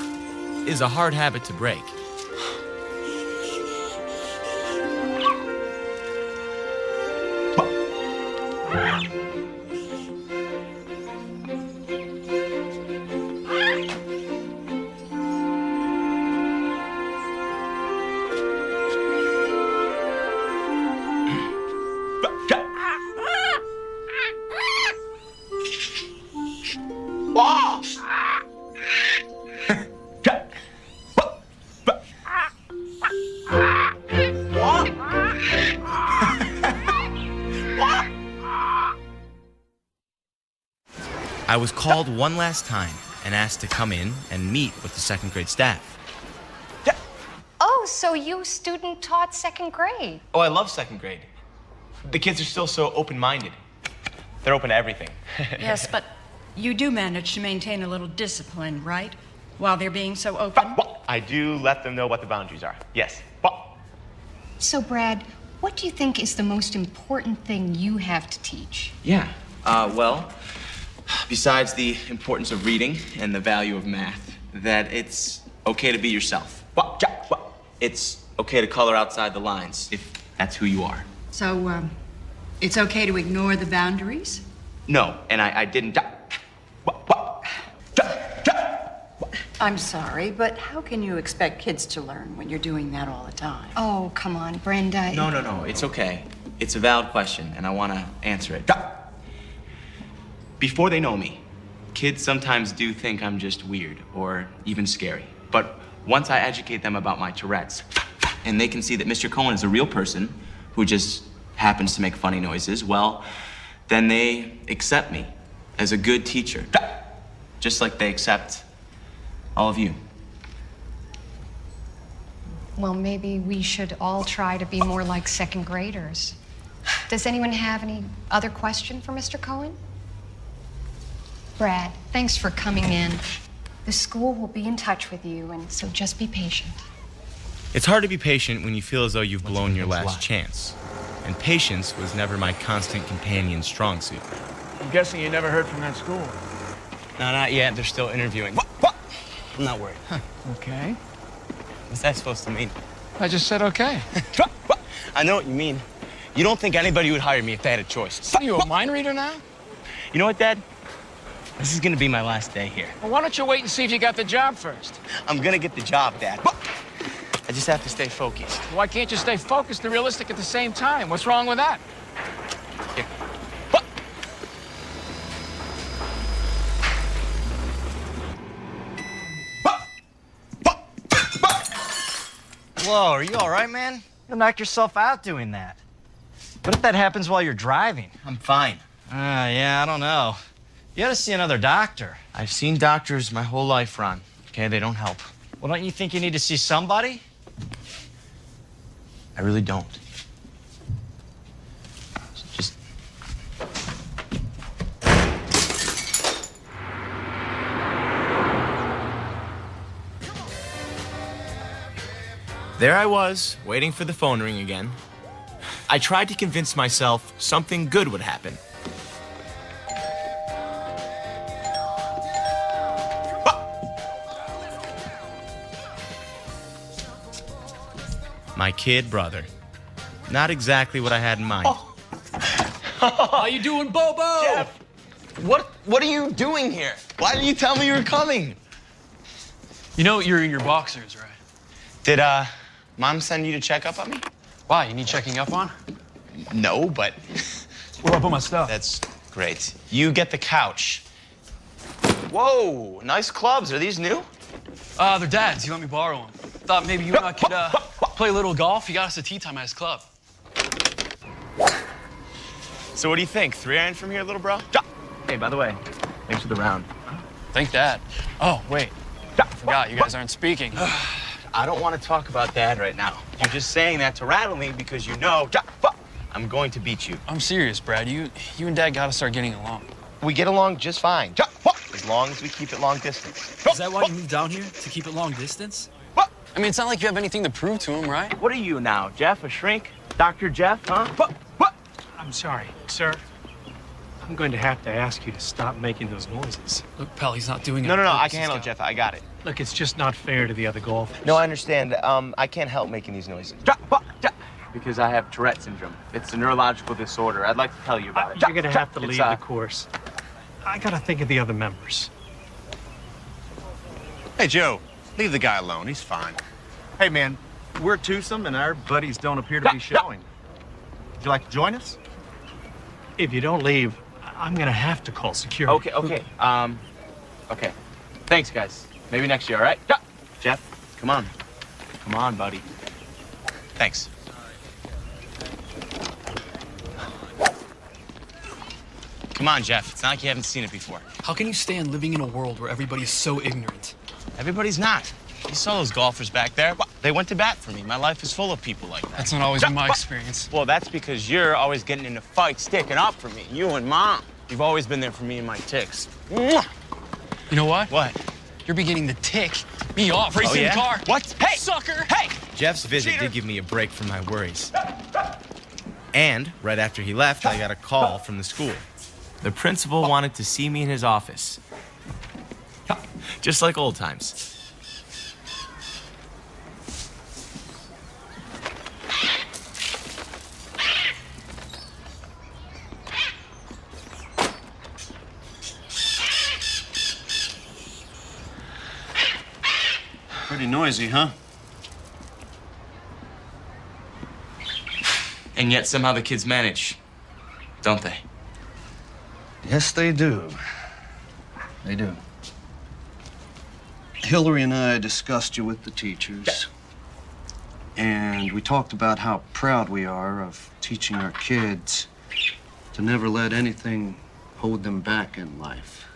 is a hard habit to break. I was called one last time and asked to come in and meet with the second grade staff. Oh, so you student taught second grade? Oh, I love second grade. The kids are still so open-minded. They're open to everything. Yes, but you do manage to maintain a little discipline, right? While they're being so open? I do let them know what the boundaries are. Yes. So, Brad, what do you think is the most important thing you have to teach? Yeah. Well, besides the importance of reading and the value of math, that it's okay to be yourself. It's okay to color outside the lines if that's who you are. So, it's okay to ignore the boundaries? No, and I didn't. I'm sorry, but how can you expect kids to learn when you're doing that all the time? Oh, come on, Brenda. No, it's okay. It's a valid question, and I want to answer it. Before they know me, kids sometimes do think I'm just weird or even scary. But once I educate them about my Tourette's, and they can see that Mr. Cohen is a real person who just happens to make funny noises, well, then they accept me as a good teacher, just like they accept all of you. Well, maybe we should all try to be more like second graders. Does anyone have any other question for Mr. Cohen? Brad, thanks for coming in. The school will be in touch with you, and so just be patient. It's hard to be patient when you feel as though you've blown your last chance. And patience was never my constant companion's strong suit. I'm guessing you never heard from that school. No, not yet. They're still interviewing. I'm not worried. Okay. What's that supposed to mean? I just said okay. I know what you mean. You don't think anybody would hire me if they had a choice. Are you a mind reader now? You know what, Dad? This is gonna be my last day here. Well, why don't you wait and see if you got the job first? I'm gonna get the job, Dad. I just have to stay focused. Why can't you stay focused and realistic at the same time? What's wrong with that? Here. Whoa, are you all right, man? You'll knock yourself out doing that. What if that happens while you're driving? I'm fine. Yeah, I don't know. You ought to see another doctor. I've seen doctors my whole life, Ron. Okay, they don't help. Well, don't you think you need to see somebody? I really don't. Just... There I was, waiting for the phone ring again. I tried to convince myself something good would happen. My kid brother. Not exactly what I had in mind. How you doing, Bobo? Jeff, what are you doing here? Why didn't you tell me you were coming? You know you're in your boxers, right? Did, Mom send you to check up on me? Why, you need checking up on? No, but Where do I put my stuff? That's great. You get the couch. Whoa, nice clubs. Are these new? They're Dad's. He let me borrow them. Thought maybe you and I could play a little golf. He got us a tea time at his club. So what do you think? 3-iron from here, little bro? Hey, by the way, thanks for the round. Thank Dad. Oh, wait. I forgot. You guys aren't speaking. I don't want to talk about Dad right now. You're just saying that to rattle me because you know I'm going to beat you. I'm serious, Brad. You and Dad got to start getting along. We get along just fine. As long as we keep it long distance. Is that why you moved down here? To keep it long distance? I mean, it's not like you have anything to prove to him, right? What are you now, Jeff? A shrink? Dr. Jeff, huh? I'm sorry, sir. I'm going to have to ask you to stop making those noises. Look, pal, he's not doing it. No, I can handle it, Jeff. I got it. Look, it's just not fair to the other golfers. No, I understand. I can't help making these noises. Because I have Tourette syndrome. It's a neurological disorder. I'd like to tell you about it. You're going to have to leave the course. I got to think of the other members. Hey, Joe, leave the guy alone. He's fine. Hey, man, we're twosome and our buddies don't appear to be showing. Would you like to join us? If you don't leave, I'm going to have to call security. Okay. Okay. Thanks, guys. Maybe next year, all right? Jeff, come on. Come on, buddy. Thanks. Come on, Jeff. It's not like you haven't seen it before. How can you stand living in a world where everybody's so ignorant? Everybody's not. You saw those golfers back there? They went to bat for me. My life is full of people like that. That's not always been my experience. Well, that's because you're always getting into fights, sticking up for me. You and Mom. You've always been there for me and my ticks. You know what? What? You're beginning to tick me off racing the car. What? Hey! Sucker! Hey! Jeff's visit did give me a break from my worries. And right after he left, I got a call from the school. The principal wanted to see me in his office. Just like old times. Pretty noisy, huh? And yet somehow the kids manage, don't they? Yes, they do. They do. Hillary and I discussed you with the teachers. And we talked about how proud we are of teaching our kids to never let anything hold them back in life.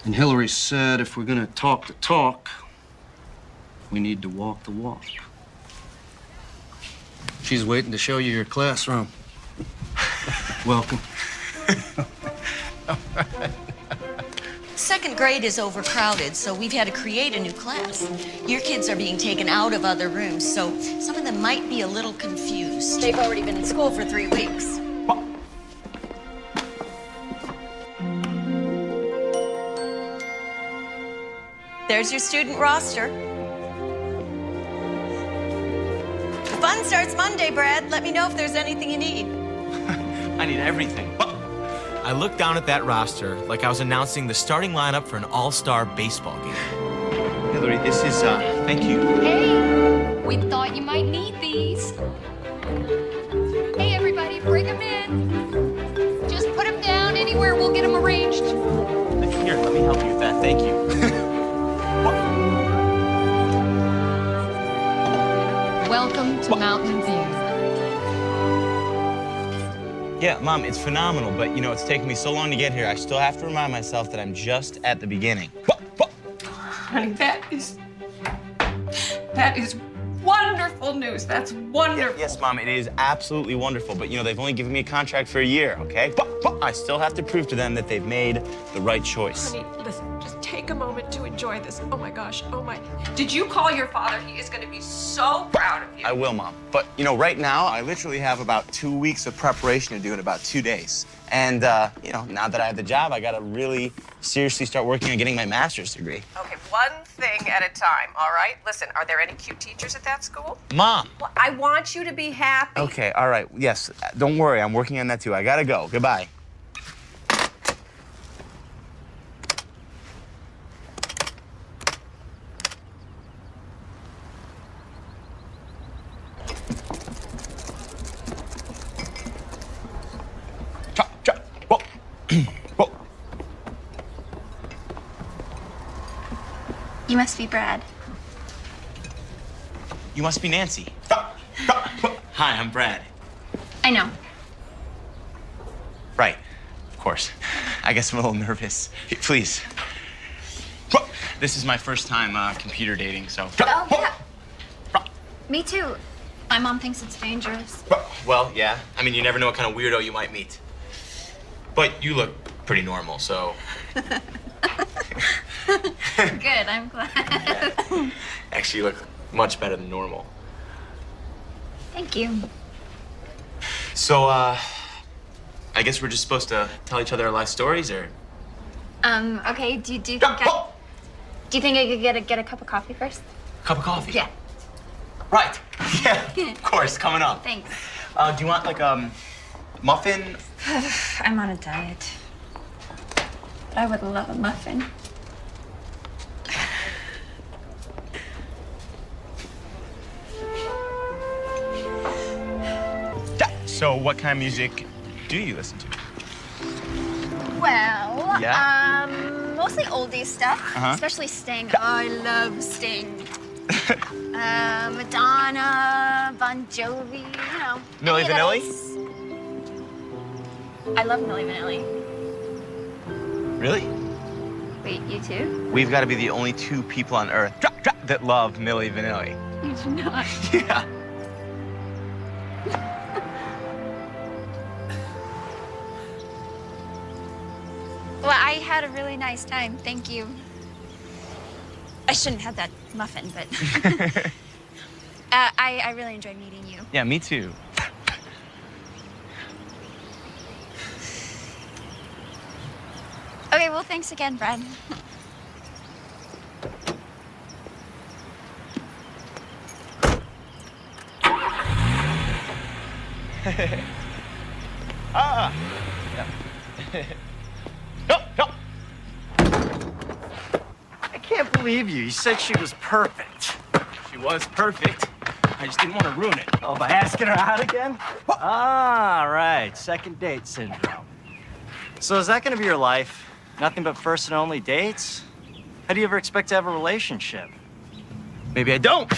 And Hillary said if we're gonna talk the talk, we need to walk the walk. She's waiting to show you your classroom. Welcome. Second grade is overcrowded, so we've had to create a new class. Your kids are being taken out of other rooms, so some of them might be a little confused. They've already been in school for 3 weeks. There's your student roster. The fun starts Monday, Brad. Let me know if there's anything you need. I need everything. I looked down at that roster like I was announcing the starting lineup for an all-star baseball game. Hillary, this is, thank you. Hey, we thought you might need these. Hey, everybody, bring them in. Just put them down anywhere. We'll get them arranged. Here, let me help you with that. Thank you. Welcome to Mountain View. Yeah, Mom, it's phenomenal, but you know, it's taken me so long to get here. I still have to remind myself that I'm just at the beginning. Honey, that is wonderful news. That's wonderful. Yes, Mom, it is absolutely wonderful, but you know, they've only given me a contract for a year, okay? I still have to prove to them that they've made the right choice. Honey, listen, just take a moment to enjoy this. Oh my gosh, oh my. Did you call your father? He is going to be so proud of you. I will, Mom. But, you know, right now, I literally have about 2 weeks of preparation to do in about 2 days. And, you know, now that I have the job, I got to really seriously start working on getting my master's degree. Okay, one thing at a time, all right? Listen, are there any cute teachers at that school? Mom! Well, I want you to be happy. Okay, all right. Yes, don't worry. I'm working on that, too. I got to go. Goodbye. You must be Brad. You must be Nancy. Hi, I'm Brad. I know. Right, of course. I guess I'm a little nervous. Please. This is my first time computer dating, so. Oh, yeah. Me too. My mom thinks it's dangerous. Well, yeah. I mean, you never know what kind of weirdo you might meet. But you look pretty normal, so. Good, I'm glad. Actually, you look much better than normal. Thank you. So, I guess we're just supposed to tell each other our life stories, or? Okay, do you think I could get a cup of coffee first? Cup of coffee? Yeah. Right. Yeah, of course, coming up. Thanks. Do you want, like, muffin? I'm on a diet. But I would love a muffin. So, what kind of music do you listen to? Well, Yeah? mostly oldies stuff, Uh-huh. especially Sting. I love Sting. Madonna, Bon Jovi, you know. Milli any of Vanilli? those. I love Milli Vanilli. Really? Wait, you too? We've got to be the only two people on Earth that love Milli Vanilli. You do not. Yeah. Well, I had a really nice time. Thank you. I shouldn't have that muffin, but I really enjoyed meeting you. Yeah, me too. Okay, well, thanks again, Brad. Ah! Yeah. No! I can't believe you. You said she was perfect. She was perfect. I just didn't want to ruin it. Oh, by asking her out again? Ah, right. Second date syndrome. So is that going to be your life? Nothing but first and only dates? How do you ever expect to have a relationship? Maybe I don't.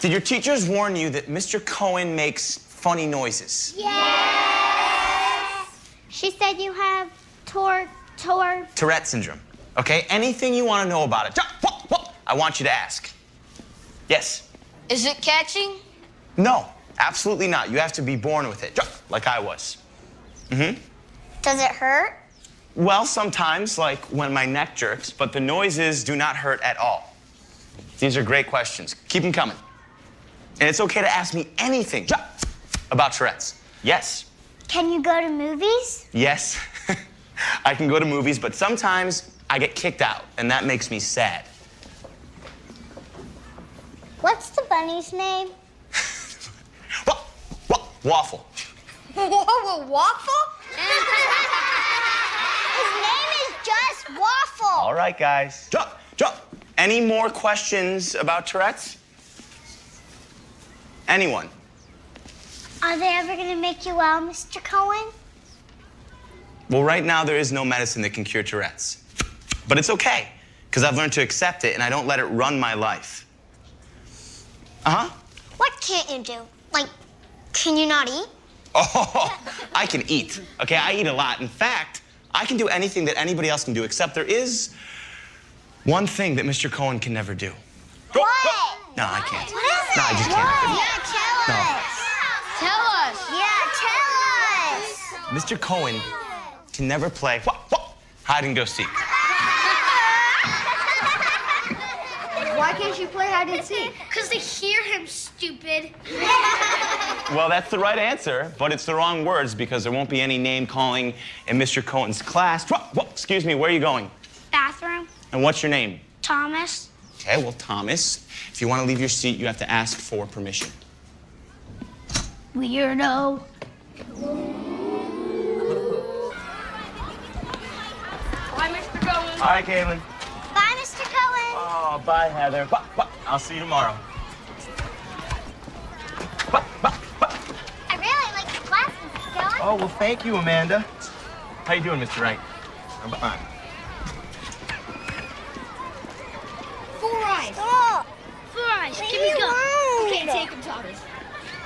Did your teachers warn you that Mr. Cohen makes funny noises? Yes! She said you have Tourette syndrome. Okay? Anything you want to know about it, I want you to ask. Yes? Is it catching? No, absolutely not. You have to be born with it, like I was. Mm-hmm. Does it hurt? Well, sometimes, like when my neck jerks, but the noises do not hurt at all. These are great questions. Keep them coming. And it's okay to ask me anything. About Tourette's. Yes. Can you go to movies? Yes. I can go to movies, but sometimes I get kicked out, and that makes me sad. What's the bunny's name? Waffle. Whoa, Waffle? His name is just Waffle. All right, guys. Drop. Any more questions about Tourette's? Anyone? Are they ever going to make you well, Mr. Cohen? Well, right now, there is no medicine that can cure Tourette's. But it's okay, because I've learned to accept it, and I don't let it run my life. Uh-huh. What can't you do? Like, can you not eat? Oh, I can eat, okay? I eat a lot. In fact, I can do anything that anybody else can do, except there is one thing that Mr. Cohen can never do. What? No, I can't. What is it? No, I just can't. Yeah, tell us. Tell us. Yeah, tell us. Mr. Cohen can never play hide and go seek. Why can't you play hide and seek? Because they hear him, stupid. Well, that's the right answer, but it's the wrong words because there won't be any name calling in Mr. Cohen's class. Excuse me, where are you going? Bathroom. And what's your name? Thomas. Okay, well, Thomas, if you want to leave your seat, you have to ask for permission. Weirdo. Bye, Mr. Cohen. All right, Caitlin. Bye, Mr. Cohen. Oh, bye, Heather. I'll see you tomorrow. I really like the class, Mr. Cohen. Oh, well, thank you, Amanda. How you doing, Mr. Wright? I'm fine. Four eyes. Stop. Four eyes. Give me gum. Okay, take him, Thomas.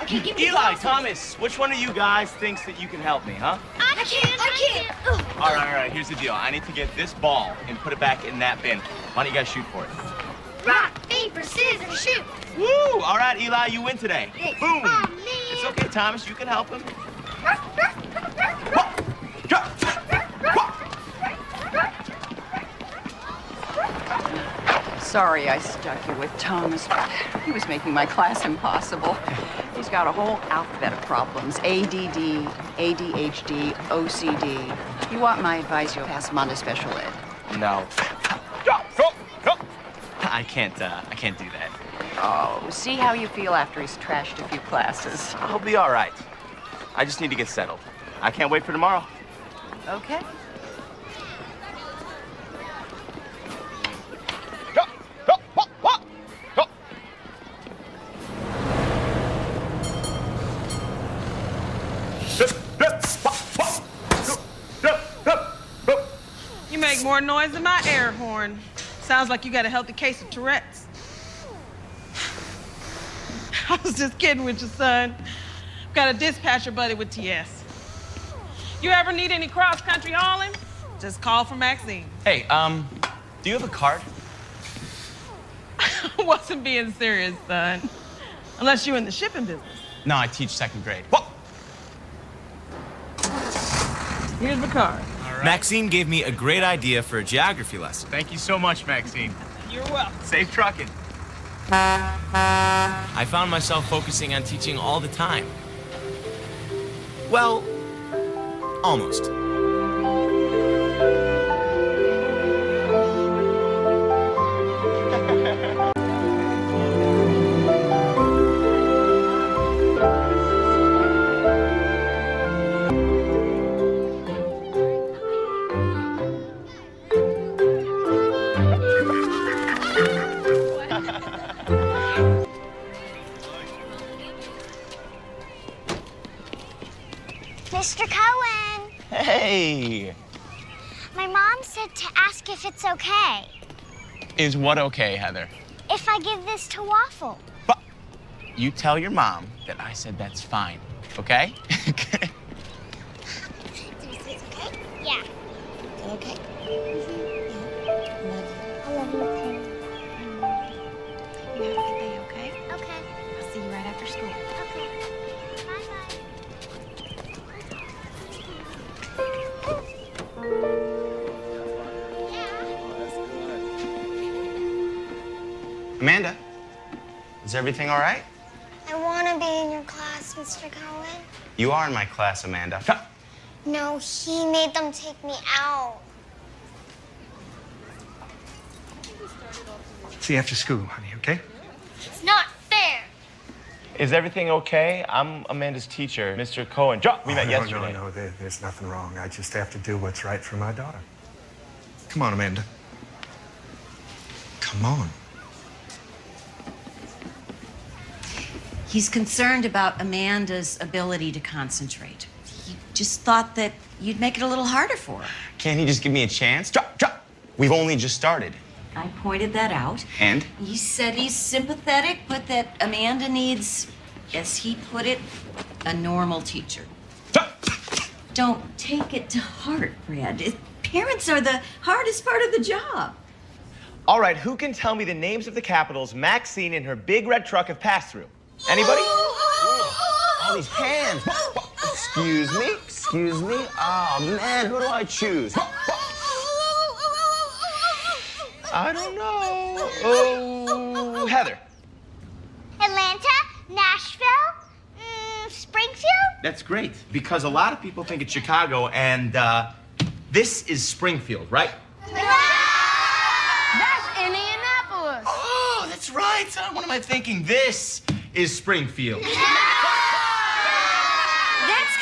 Okay, give me Eli, gum. Thomas, which one of you guys thinks that you can help me, huh? I can't. Ugh. All right, here's the deal. I need to get this ball and put it back in that bin. Why don't you guys shoot for it? Rock, paper, scissors, shoot. Woo! All right, Eli, you win today. Thanks. Boom! Oh, man. It's okay, Thomas, you can help him. Sorry I stuck you with Thomas, but he was making my class impossible. He's got a whole alphabet of problems. ADD, ADHD, OCD. You want my advice, you'll pass him on to special ed. No. I can't do that. Oh, see how you feel after he's trashed a few classes. I'll be all right. I just need to get settled. I can't wait for tomorrow. Okay. You make more noise than my air horn. Sounds like you got a healthy case of Tourette's. I was just kidding with your son. Got a dispatcher buddy with TS. You ever need any cross-country hauling? Just call for Maxine. Hey, do you have a card? I wasn't being serious, son. Unless you're in the shipping business. No, I teach second grade. Here's the card. Maxine gave me a great idea for a geography lesson. Thank you so much, Maxine. You're welcome. Safe trucking. I found myself focusing on teaching all the time. Well, almost. Mr. Cohen. Hey! My mom said to ask if it's okay. Is what okay, Heather? If I give this to Waffle. You tell your mom that I said that's fine, okay? Yeah. Okay. I love you, too. You have a good day, okay? Okay. I'll see you right after school. Okay. Amanda, is everything all right? I want to be in your class, Mr. Mr. Cohen? You are in my class, Amanda. No, he made them take me out. See you after school, honey, okay? It's not fair. Is everything okay? I'm Amanda's teacher, Mr. Cohen. We met yesterday. No, there's nothing wrong. I just have to do what's right for my daughter. Come on, Amanda. Come on. He's concerned about Amanda's ability to concentrate. He just thought that you'd make it a little harder for her. Can't he just give me a chance? Drop! We've only just started. I pointed that out. And? He said he's sympathetic, but that Amanda needs, as he put it, a normal teacher. Don't take it to heart, Brad. Parents are the hardest part of the job. All right, who can tell me the names of the capitals Maxine and her big red truck have passed through? Anybody? All these hands. Excuse me? Oh, man, who do I choose? I don't know. Oh, Heather. Atlanta, Nashville, Springfield? That's great, because a lot of people think it's Chicago, and this is Springfield, right? That's Indianapolis. Oh, that's right. What am I thinking? This is Springfield. That's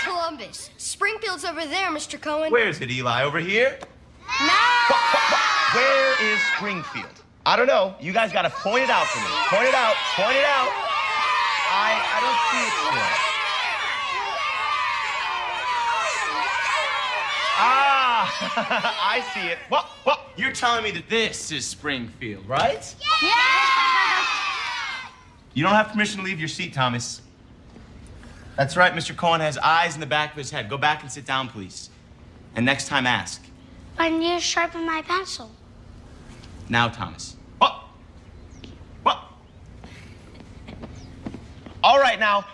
Columbus. Springfield's over there, Mr. Cohen. Where is it, Eli? Over here? No! Where is Springfield? I don't know. You guys got to point it out for me. Point it out. Point it out. I don't see it still. I see it. What? You're telling me that this is Springfield, right? Yeah! You don't have permission to leave your seat, Thomas. That's right. Mr. Cohen has eyes in the back of his head. Go back and sit down, please. And next time, ask. I need to sharpen my pencil. Now, Thomas. What? All right, now,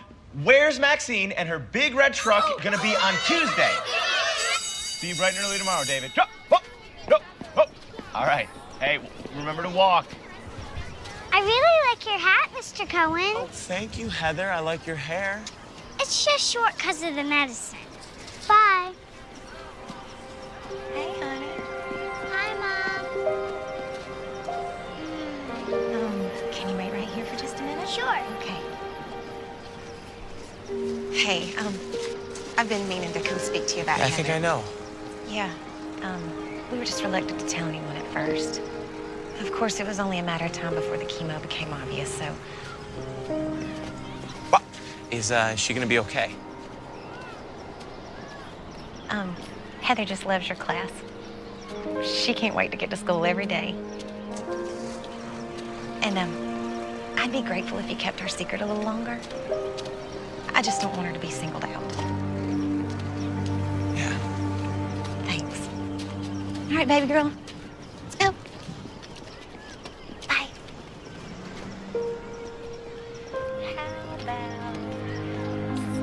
where's Maxine and her big red truck gonna be on Tuesday? See you bright and early tomorrow, David. All right. Hey, remember to walk. I really like your hat, Mr. Cohen. Oh, thank you, Heather. I like your hair. It's just short because of the medicine. Bye. Hey, honey. Hi, Mom. Can you wait right here for just a minute? Sure. Okay. Hey, I've been meaning to come speak to you about I think I know. Yeah, we were just reluctant to tell anyone at first. Of course, it was only a matter of time before the chemo became obvious, so... Is she gonna be okay? Heather just loves your class. She can't wait to get to school every day. And, I'd be grateful if you kept our secret a little longer. I just don't want her to be singled out. Yeah. Thanks. All right, baby girl. Let's go. Bye. How about...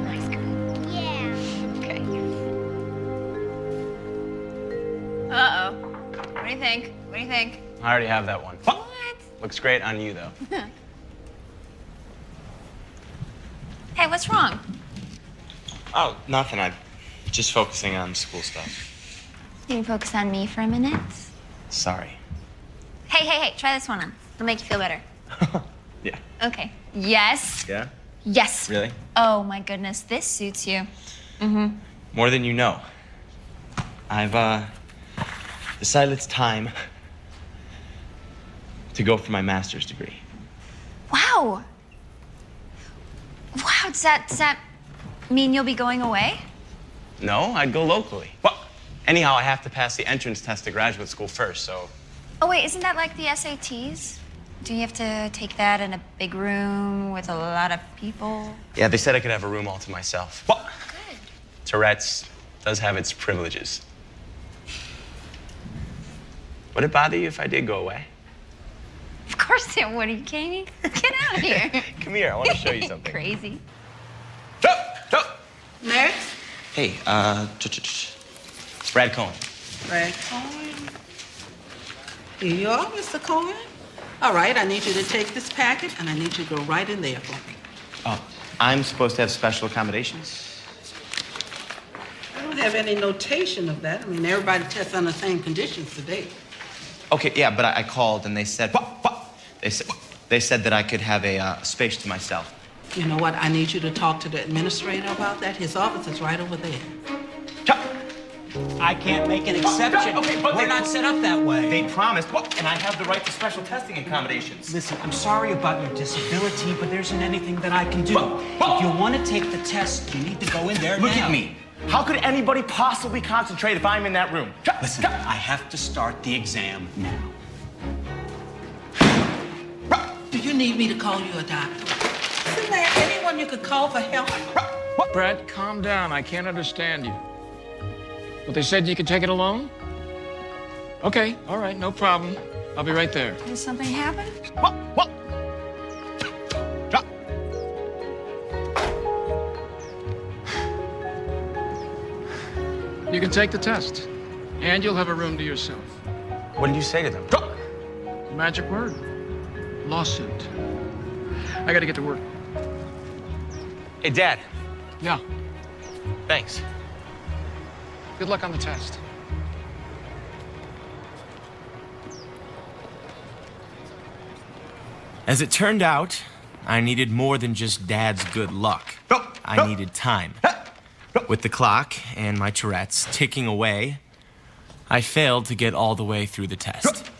Nice girl. Yeah. Okay. Uh-oh. What do you think? What do you think? I already have that one. What? Looks great on you, though. Hey, what's wrong? Oh, nothing. I'm just focusing on school stuff. Can you focus on me for a minute? Sorry. Hey, try this one on. It'll make you feel better. Yeah. Okay. Yes. Yeah? Yes. Really? Oh, my goodness. This suits you. Mm-hmm. More than you know. I've, decided it's time to go for my master's degree. Wow. Wow, does that mean you'll be going away? No, I'd go locally. Well, anyhow, I have to pass the entrance test to graduate school first, so... Oh, wait, isn't that like the SATs? Do you have to take that in a big room with a lot of people? Yeah, they said I could have a room all to myself. Well, good. Tourette's does have its privileges. Would it bother you if I did go away? Of course it would. Are you kidding me? Get out of here. Come here, I want to show you something. Crazy. Next. Hey, Brad Cohen. Brad Cohen. Here you are, Mr. Cohen. All right, I need you to take this packet, and I need you to go right in there for me. Oh, I'm supposed to have special accommodations? I don't have any notation of that. I mean, everybody tests on the same conditions today. Okay, yeah, but I called and they said, they said that I could have a space to myself. You know what? I need you to talk to the administrator about that. His office is right over there. I can't make an exception. Okay, but we're not set up that way. They promised, and I have the right to special testing accommodations. Listen, I'm sorry about your disability, but there isn't anything that I can do. If you want to take the test, you need to go in there now. Look at me. How could anybody possibly concentrate if I'm in that room? Listen, I have to start the exam now. Do you need me to call you a doctor? Isn't there anyone you could call for help? Brad, calm down. I can't understand you. But they said you could take it alone? Okay, all right, no problem. I'll be right there. Did something happen? You can take the test, and you'll have a room to yourself. What did you say to them? Magic word. Lawsuit. I gotta get to work. Hey, Dad. Yeah. Thanks. Good luck on the test. As it turned out, I needed more than just Dad's good luck. I needed time. With the clock and my Tourette's ticking away, I failed to get all the way through the test.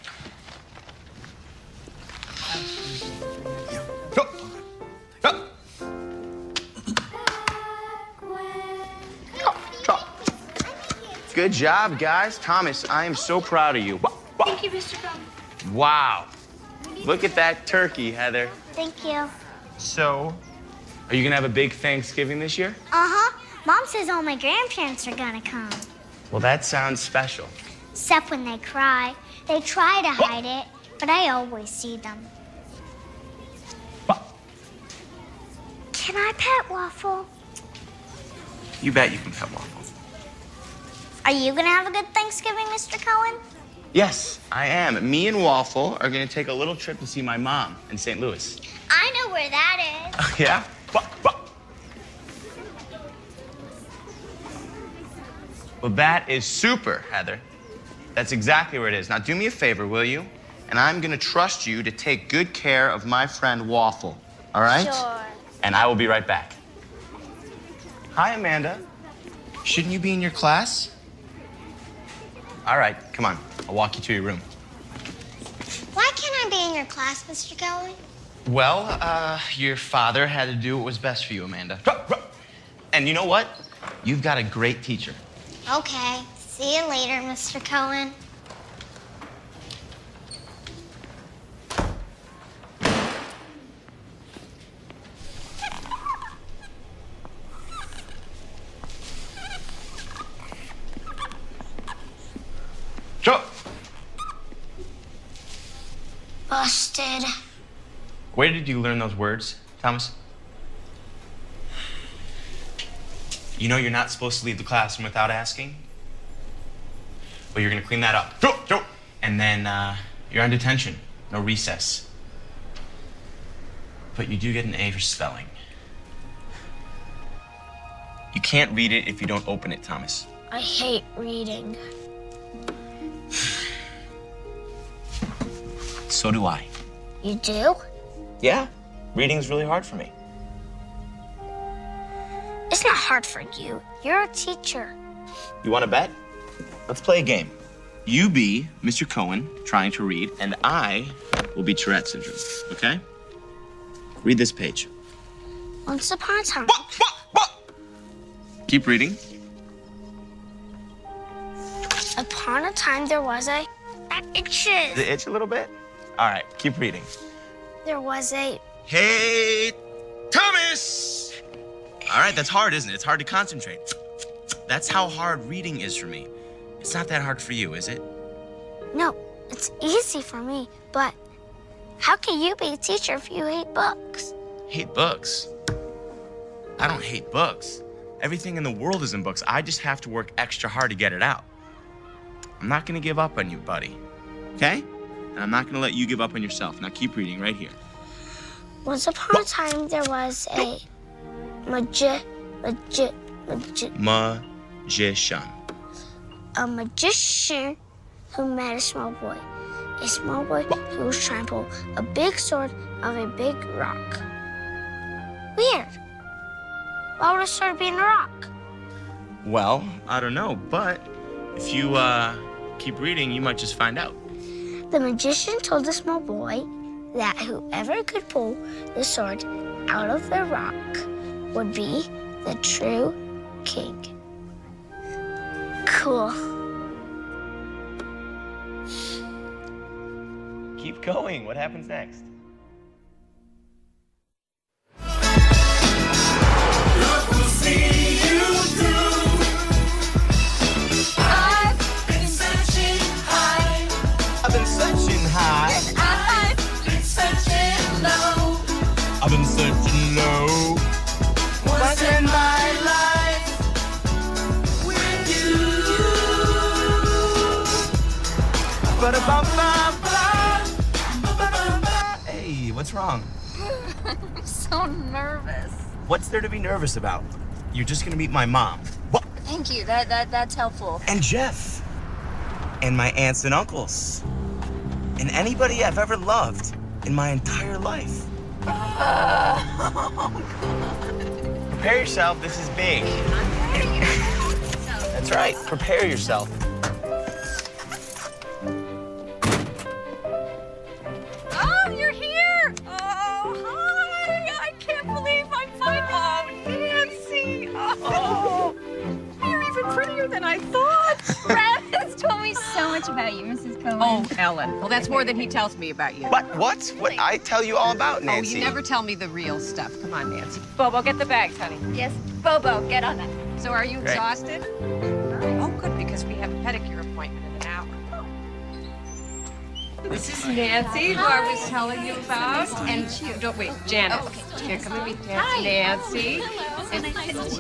Good job, guys. Thomas, I am so proud of you. Thank you, Mr. Cohen. Wow. Look at that turkey, Heather. Thank you. So, are you gonna have a big Thanksgiving this year? Uh-huh. Mom says all my grandparents are gonna come. Well, that sounds special. Except when they cry. They try to hide it, but I always see them. Can I pet Waffle? You bet you can pet Waffle. Are you gonna have a good Thanksgiving, Mr. Cohen? Yes, I am. Me and Waffle are gonna take a little trip to see my mom in St. Louis. I know where that is. Yeah? Well, that is super, Heather. That's exactly where it is. Now, do me a favor, will you? And I'm gonna trust you to take good care of my friend Waffle, all right? Sure. And I will be right back. Hi, Amanda. Shouldn't you be in your class? All right, come on. I'll walk you to your room. Why can't I be in your class, Mr. Cohen? Well, your father had to do what was best for you, Amanda. And you know what? You've got a great teacher. Okay. See you later, Mr. Cohen. Busted. Where did you learn those words, Thomas? You know you're not supposed to leave the classroom without asking? Well, you're gonna clean that up. And then you're on detention. No recess. But you do get an A for spelling. You can't read it if you don't open it, Thomas. I hate reading. So do I. You do? Yeah, reading's really hard for me. It's not hard for you. You're a teacher. You want to bet? Let's play a game. You be Mr. Cohen trying to read, and I will be Tourette syndrome, okay? Read this page. Once upon a time. Keep reading. Upon a time there was a... That itches. Does it itch a little bit? All right, keep reading. There was a... Hey, Thomas! All right, that's hard, isn't it? It's hard to concentrate. That's how hard reading is for me. It's not that hard for you, is it? No, it's easy for me, but how can you be a teacher if you hate books? Hate books? I don't hate books. Everything in the world is in books. I just have to work extra hard to get it out. I'm not gonna give up on you, buddy. Okay? And I'm not gonna let you give up on yourself. Now keep reading right here. Once upon a time there was a... Magician. A magician who met a small boy. A small boy who was trying to pull a big sword of a big rock. Weird. Why would a sword be in a rock? Well, I don't know, but if you keep reading, you might just find out. The magician told the small boy that whoever could pull the sword out of the rock would be the true king. Cool. Keep going. What happens next? I've been searching high. I've been searching low. I've been searching low. What's in my life with you? Hey, what's wrong? I'm so nervous. What's there to be nervous about? You're just gonna meet my mom. What? Thank you. That's helpful. And Jeff. And my aunts and uncles. And anybody I've ever loved in my entire life. Prepare yourself, this is big. That's right, prepare yourself. Oh, you're here! Oh, hi! I can't believe I'm finally... Oh, Nancy! Oh, you're even prettier than I thought. Brad has told me so much about you, Mrs. Cohen. Oh, Ellen. Well, that's more than he tells me about you. What? What? I tell you all about Nancy. Oh, you never tell me the real stuff. Come on, Nancy. Bobo, get the bags, honey. Yes, Bobo, get on that. So are you Great. exhausted? Oh, good, because we have a pedicure appointment in an hour. This is Nancy, who I was telling you about. And don't wait, Janet. Oh, okay. Here, come and meet Nancy. And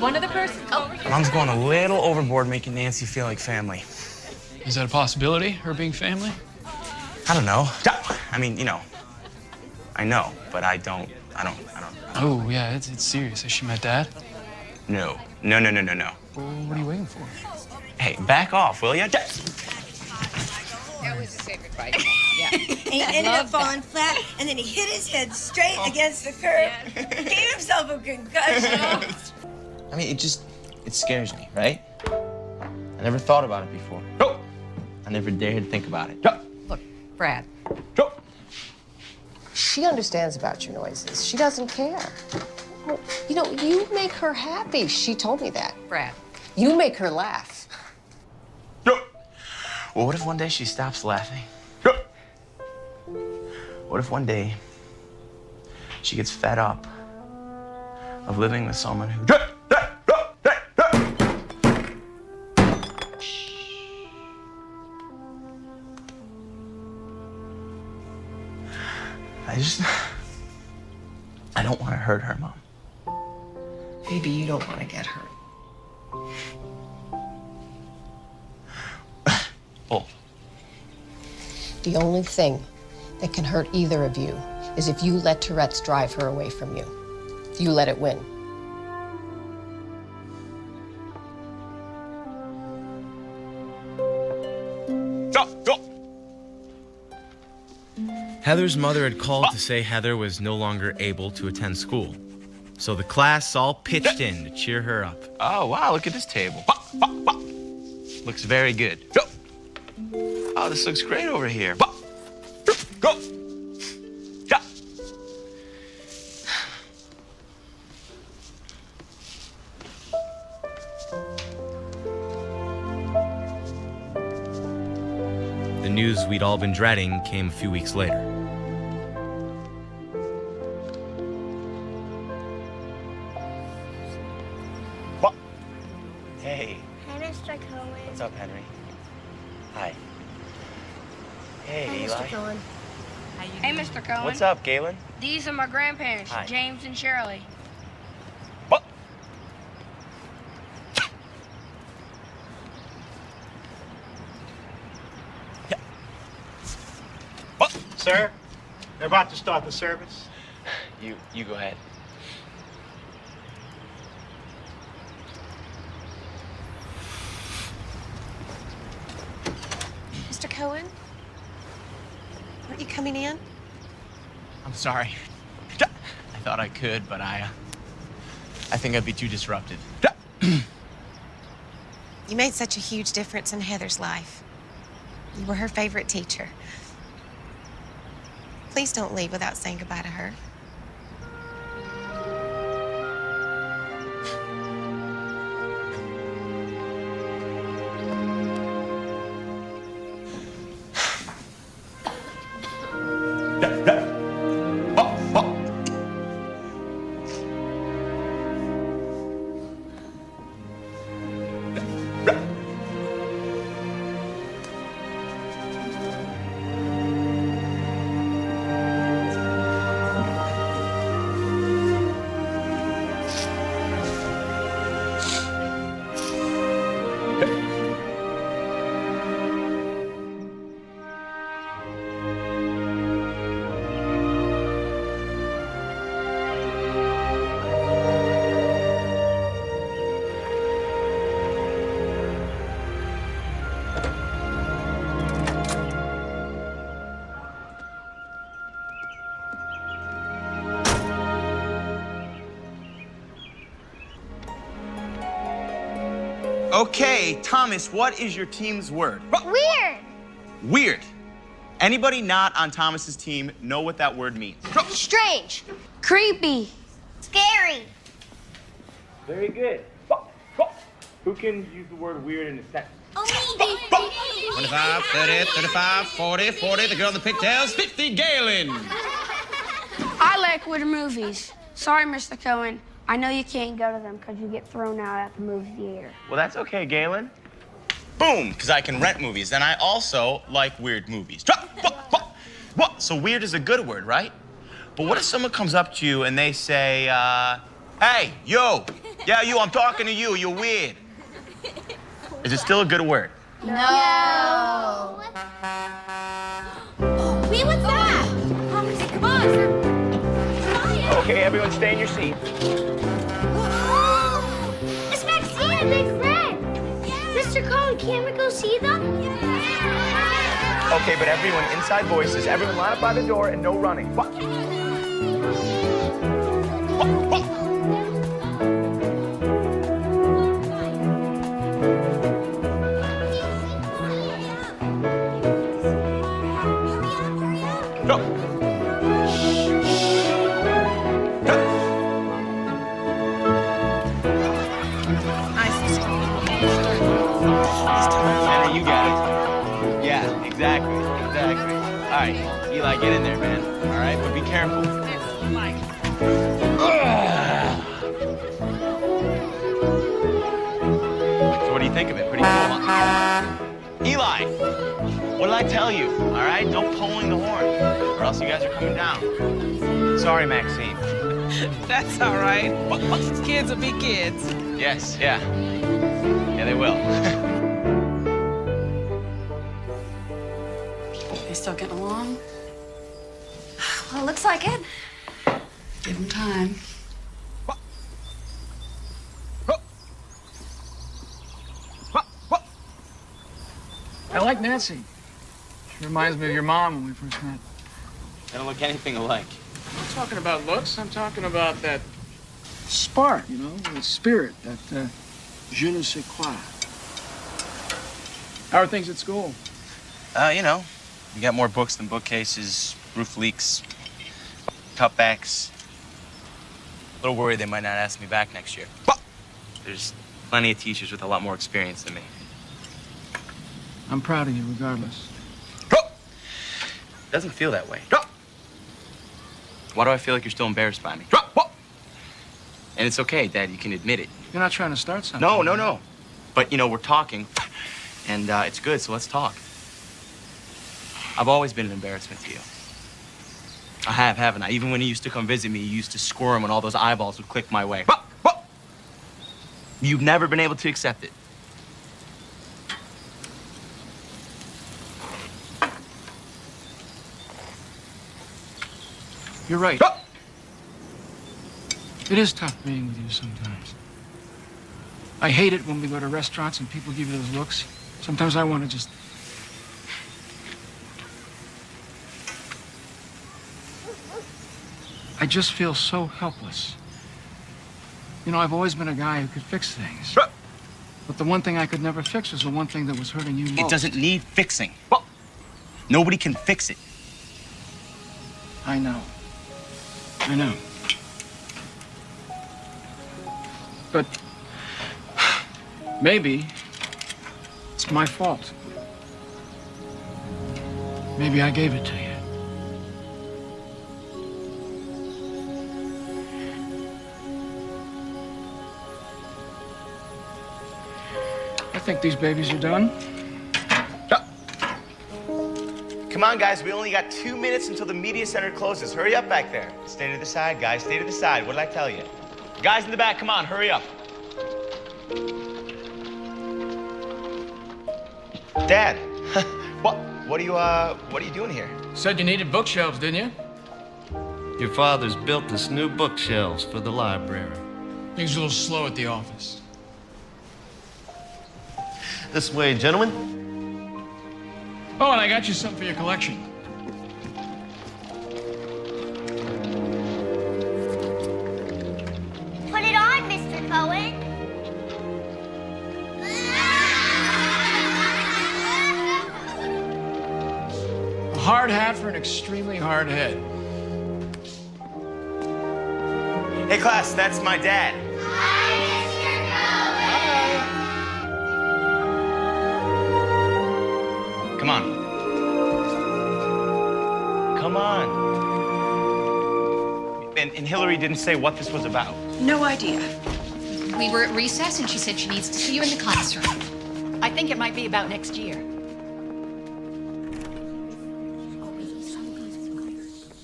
one other person. Oh. Mom's going a little overboard making Nancy feel like family. Is that a possibility, her being family? I don't know. I mean, you know, I know, but I don't. Oh, yeah, it's serious. Has she met Dad? No. Well, what are you waiting for? Hey, back off, will ya? That was a safe advice. Yeah. He ended up falling flat, and then he hit his head straight against the curb, gave himself a concussion. I mean, it scares me, right? I never thought about it before. I never dared to think about it. Look, Brad. She understands about your noises. She doesn't care. Well, you know, you make her happy. She told me that, Brad. You make her laugh. Well, what if one day she stops laughing? What if one day she gets fed up of living with someone who... I don't want to hurt her, Mom. Maybe you don't want to get hurt. Oh. The only thing that can hurt either of you is if you let Tourette's drive her away from you. If you let it win. Heather's mother had called to say Heather was no longer able to attend school. So the class all pitched in to cheer her up. Oh, wow, look at this table. Looks very good. Oh, this looks great over here. Go! The news we'd all been dreading came a few weeks later. Hey. Hi, Mr. Cohen. What's up, Henry? Hi. Hey, Hi, Eli. Mr. Cohen. Hey, Mr. Cohen. What's up, Galen? These are my grandparents, Hi. James and Shirley. Sir, they're about to start the service. You go ahead. coming in? I'm sorry. I thought I could, but I think I'd be too disruptive. You made such a huge difference in Heather's life. You were her favorite teacher. Please don't leave without saying goodbye to her. Okay, Thomas, what is your team's word? Weird. Weird. Anybody not on Thomas's team know what that word means? Strange. Creepy. Scary. Very good. Who can use the word weird in a sentence? 25, 30, 35, 40, 40, the girl in the pigtails, 50, Galen. I like weird movies. Sorry, Mr. Cohen. I know you can't go to them because you get thrown out at the movie theater. Well, that's okay, Galen. Boom, because I can rent movies, and I also like weird movies. What? So weird is a good word, right? But what if someone comes up to you and they say, hey, you. Yeah, you, I'm talking to you. You're weird. Is it still a good word? No. Wait, what's that? Come on. Okay, everyone stay in your seat. It's Maxine and Big Fred. Mr. Cohen, can't we go see them? Okay, but everyone, inside voices, everyone line up by the door and no running. What? Go. You got it. Yeah, exactly. All right, Eli, get in there, man. All right, but be careful. So what do you think of it? Pretty cool, huh? Eli, what did I tell you? All right, no pulling the horn, or else you guys are coming down. Sorry, Maxine. That's all right. Kids will be kids. Yes, yeah. Yeah, they will. They still getting along? Well, it looks like it. Give them time. I like Nancy. She reminds me of your mom when we first met. They don't look anything alike. I'm not talking about looks. I'm talking about that spark, you know, that spirit, that je ne sais quoi. How are things at school? You know, you got more books than bookcases, roof leaks, cutbacks. A little worried they might not ask me back next year. There's plenty of teachers with a lot more experience than me. I'm proud of you regardless. Doesn't feel that way. Why do I feel like you're still embarrassed by me? And it's okay, Dad, you can admit it. You're not trying to start something. No. But, you know, we're talking, and it's good, so let's talk. I've always been an embarrassment to you. I have, haven't I? Even when you used to come visit me, you used to squirm when all those eyeballs would click my way. You've never been able to accept it. You're right. It is tough being with you sometimes. I hate it when we go to restaurants and people give you those looks. Sometimes I want to just I just feel so helpless. You know, I've always been a guy who could fix things. But the one thing I could never fix was the one thing that was hurting you most. It doesn't need fixing. Nobody can fix it. I know. I know. But maybe it's my fault. Maybe I gave it to you. I think these babies are done. Come on, guys. We only got 2 minutes until the media center closes. Hurry up back there. Stay to the side, guys. Stay to the side. What did I tell you? Guys in the back, come on. Hurry up. Dad, what are you doing here? Said you needed bookshelves, didn't you? Your father's built us new bookshelves for the library. Things are a little slow at the office. This way, gentlemen. Oh, and I got you something for your collection. Put it on, Mr. Cohen. A hard hat for an extremely hard head. Hey, class, that's my dad. Come on. Come on. And Hillary didn't say what this was about. No idea. We were at recess and she said she needs to see you in the classroom. I think it might be about next year.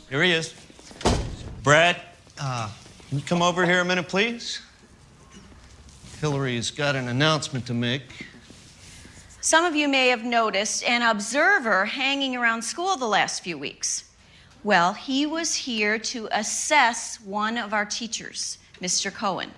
Here he is. Brad, can you come over here a minute, please? Hillary's got an announcement to make. Some of you may have noticed an observer hanging around school the last few weeks. Well, he was here to assess one of our teachers, Mr. Cohen.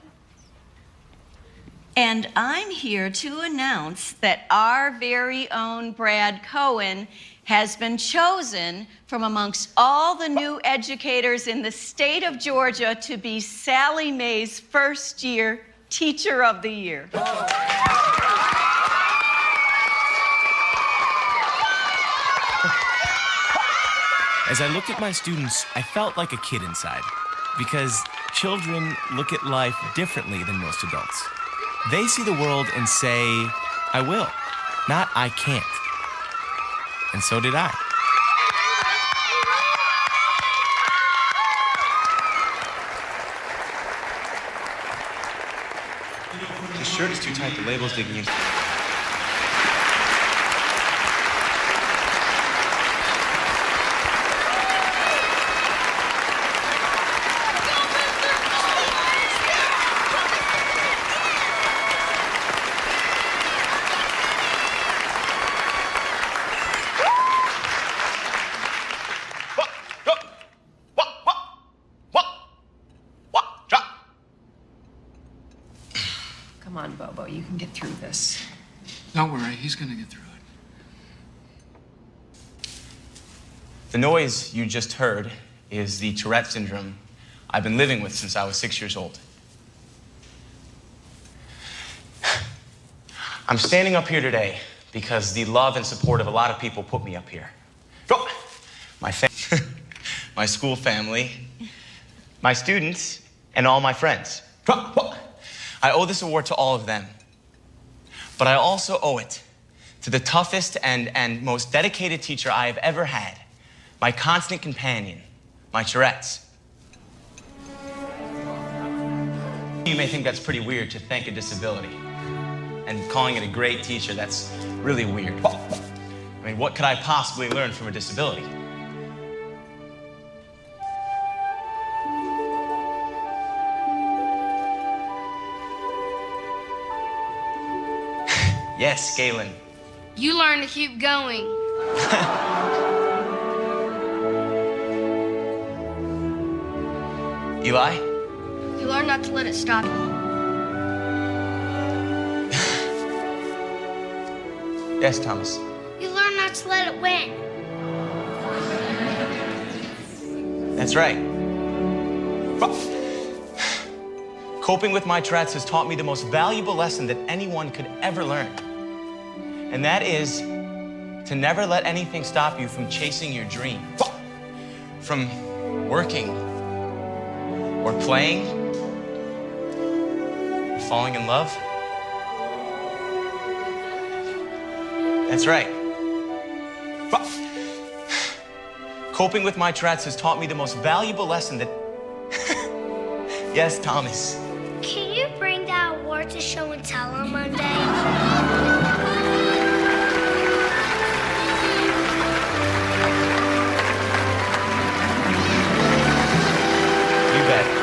And I'm here to announce that our very own Brad Cohen has been chosen from amongst all the new educators in the state of Georgia to be Sallie Mae's first-year Teacher of the Year. As I looked at my students, I felt like a kid inside, because children look at life differently than most adults. They see the world and say, I will, not I can't. And so did I. The shirt is too tight, the label's digging in. Come on, Bobo, you can get through this. Don't worry, he's gonna get through it. The noise you just heard is the Tourette syndrome I've been living with since I was 6 years old. I'm standing up here today because the love and support of a lot of people put me up here. My school family, my students, and all my friends. I owe this award to all of them. But I also owe it to the toughest and most dedicated teacher I have ever had, my constant companion, my Tourette's. You may think that's pretty weird to thank a disability. And calling it a great teacher, that's really weird. I mean, what could I possibly learn from a disability? Yes, Galen. You learn to keep going. Eli? You learn not to let it stop you. Yes, Thomas. You learn not to let it win. That's right. Coping with my Tourette's has taught me the most valuable lesson that anyone could ever learn. And that is to never let anything stop you from chasing your dream. From working, or playing, or falling in love. That's right. Coping with my Tourette's has taught me the most valuable lesson that... Yes, Thomas. Can you bring that award to show and tell on Monday? You bet.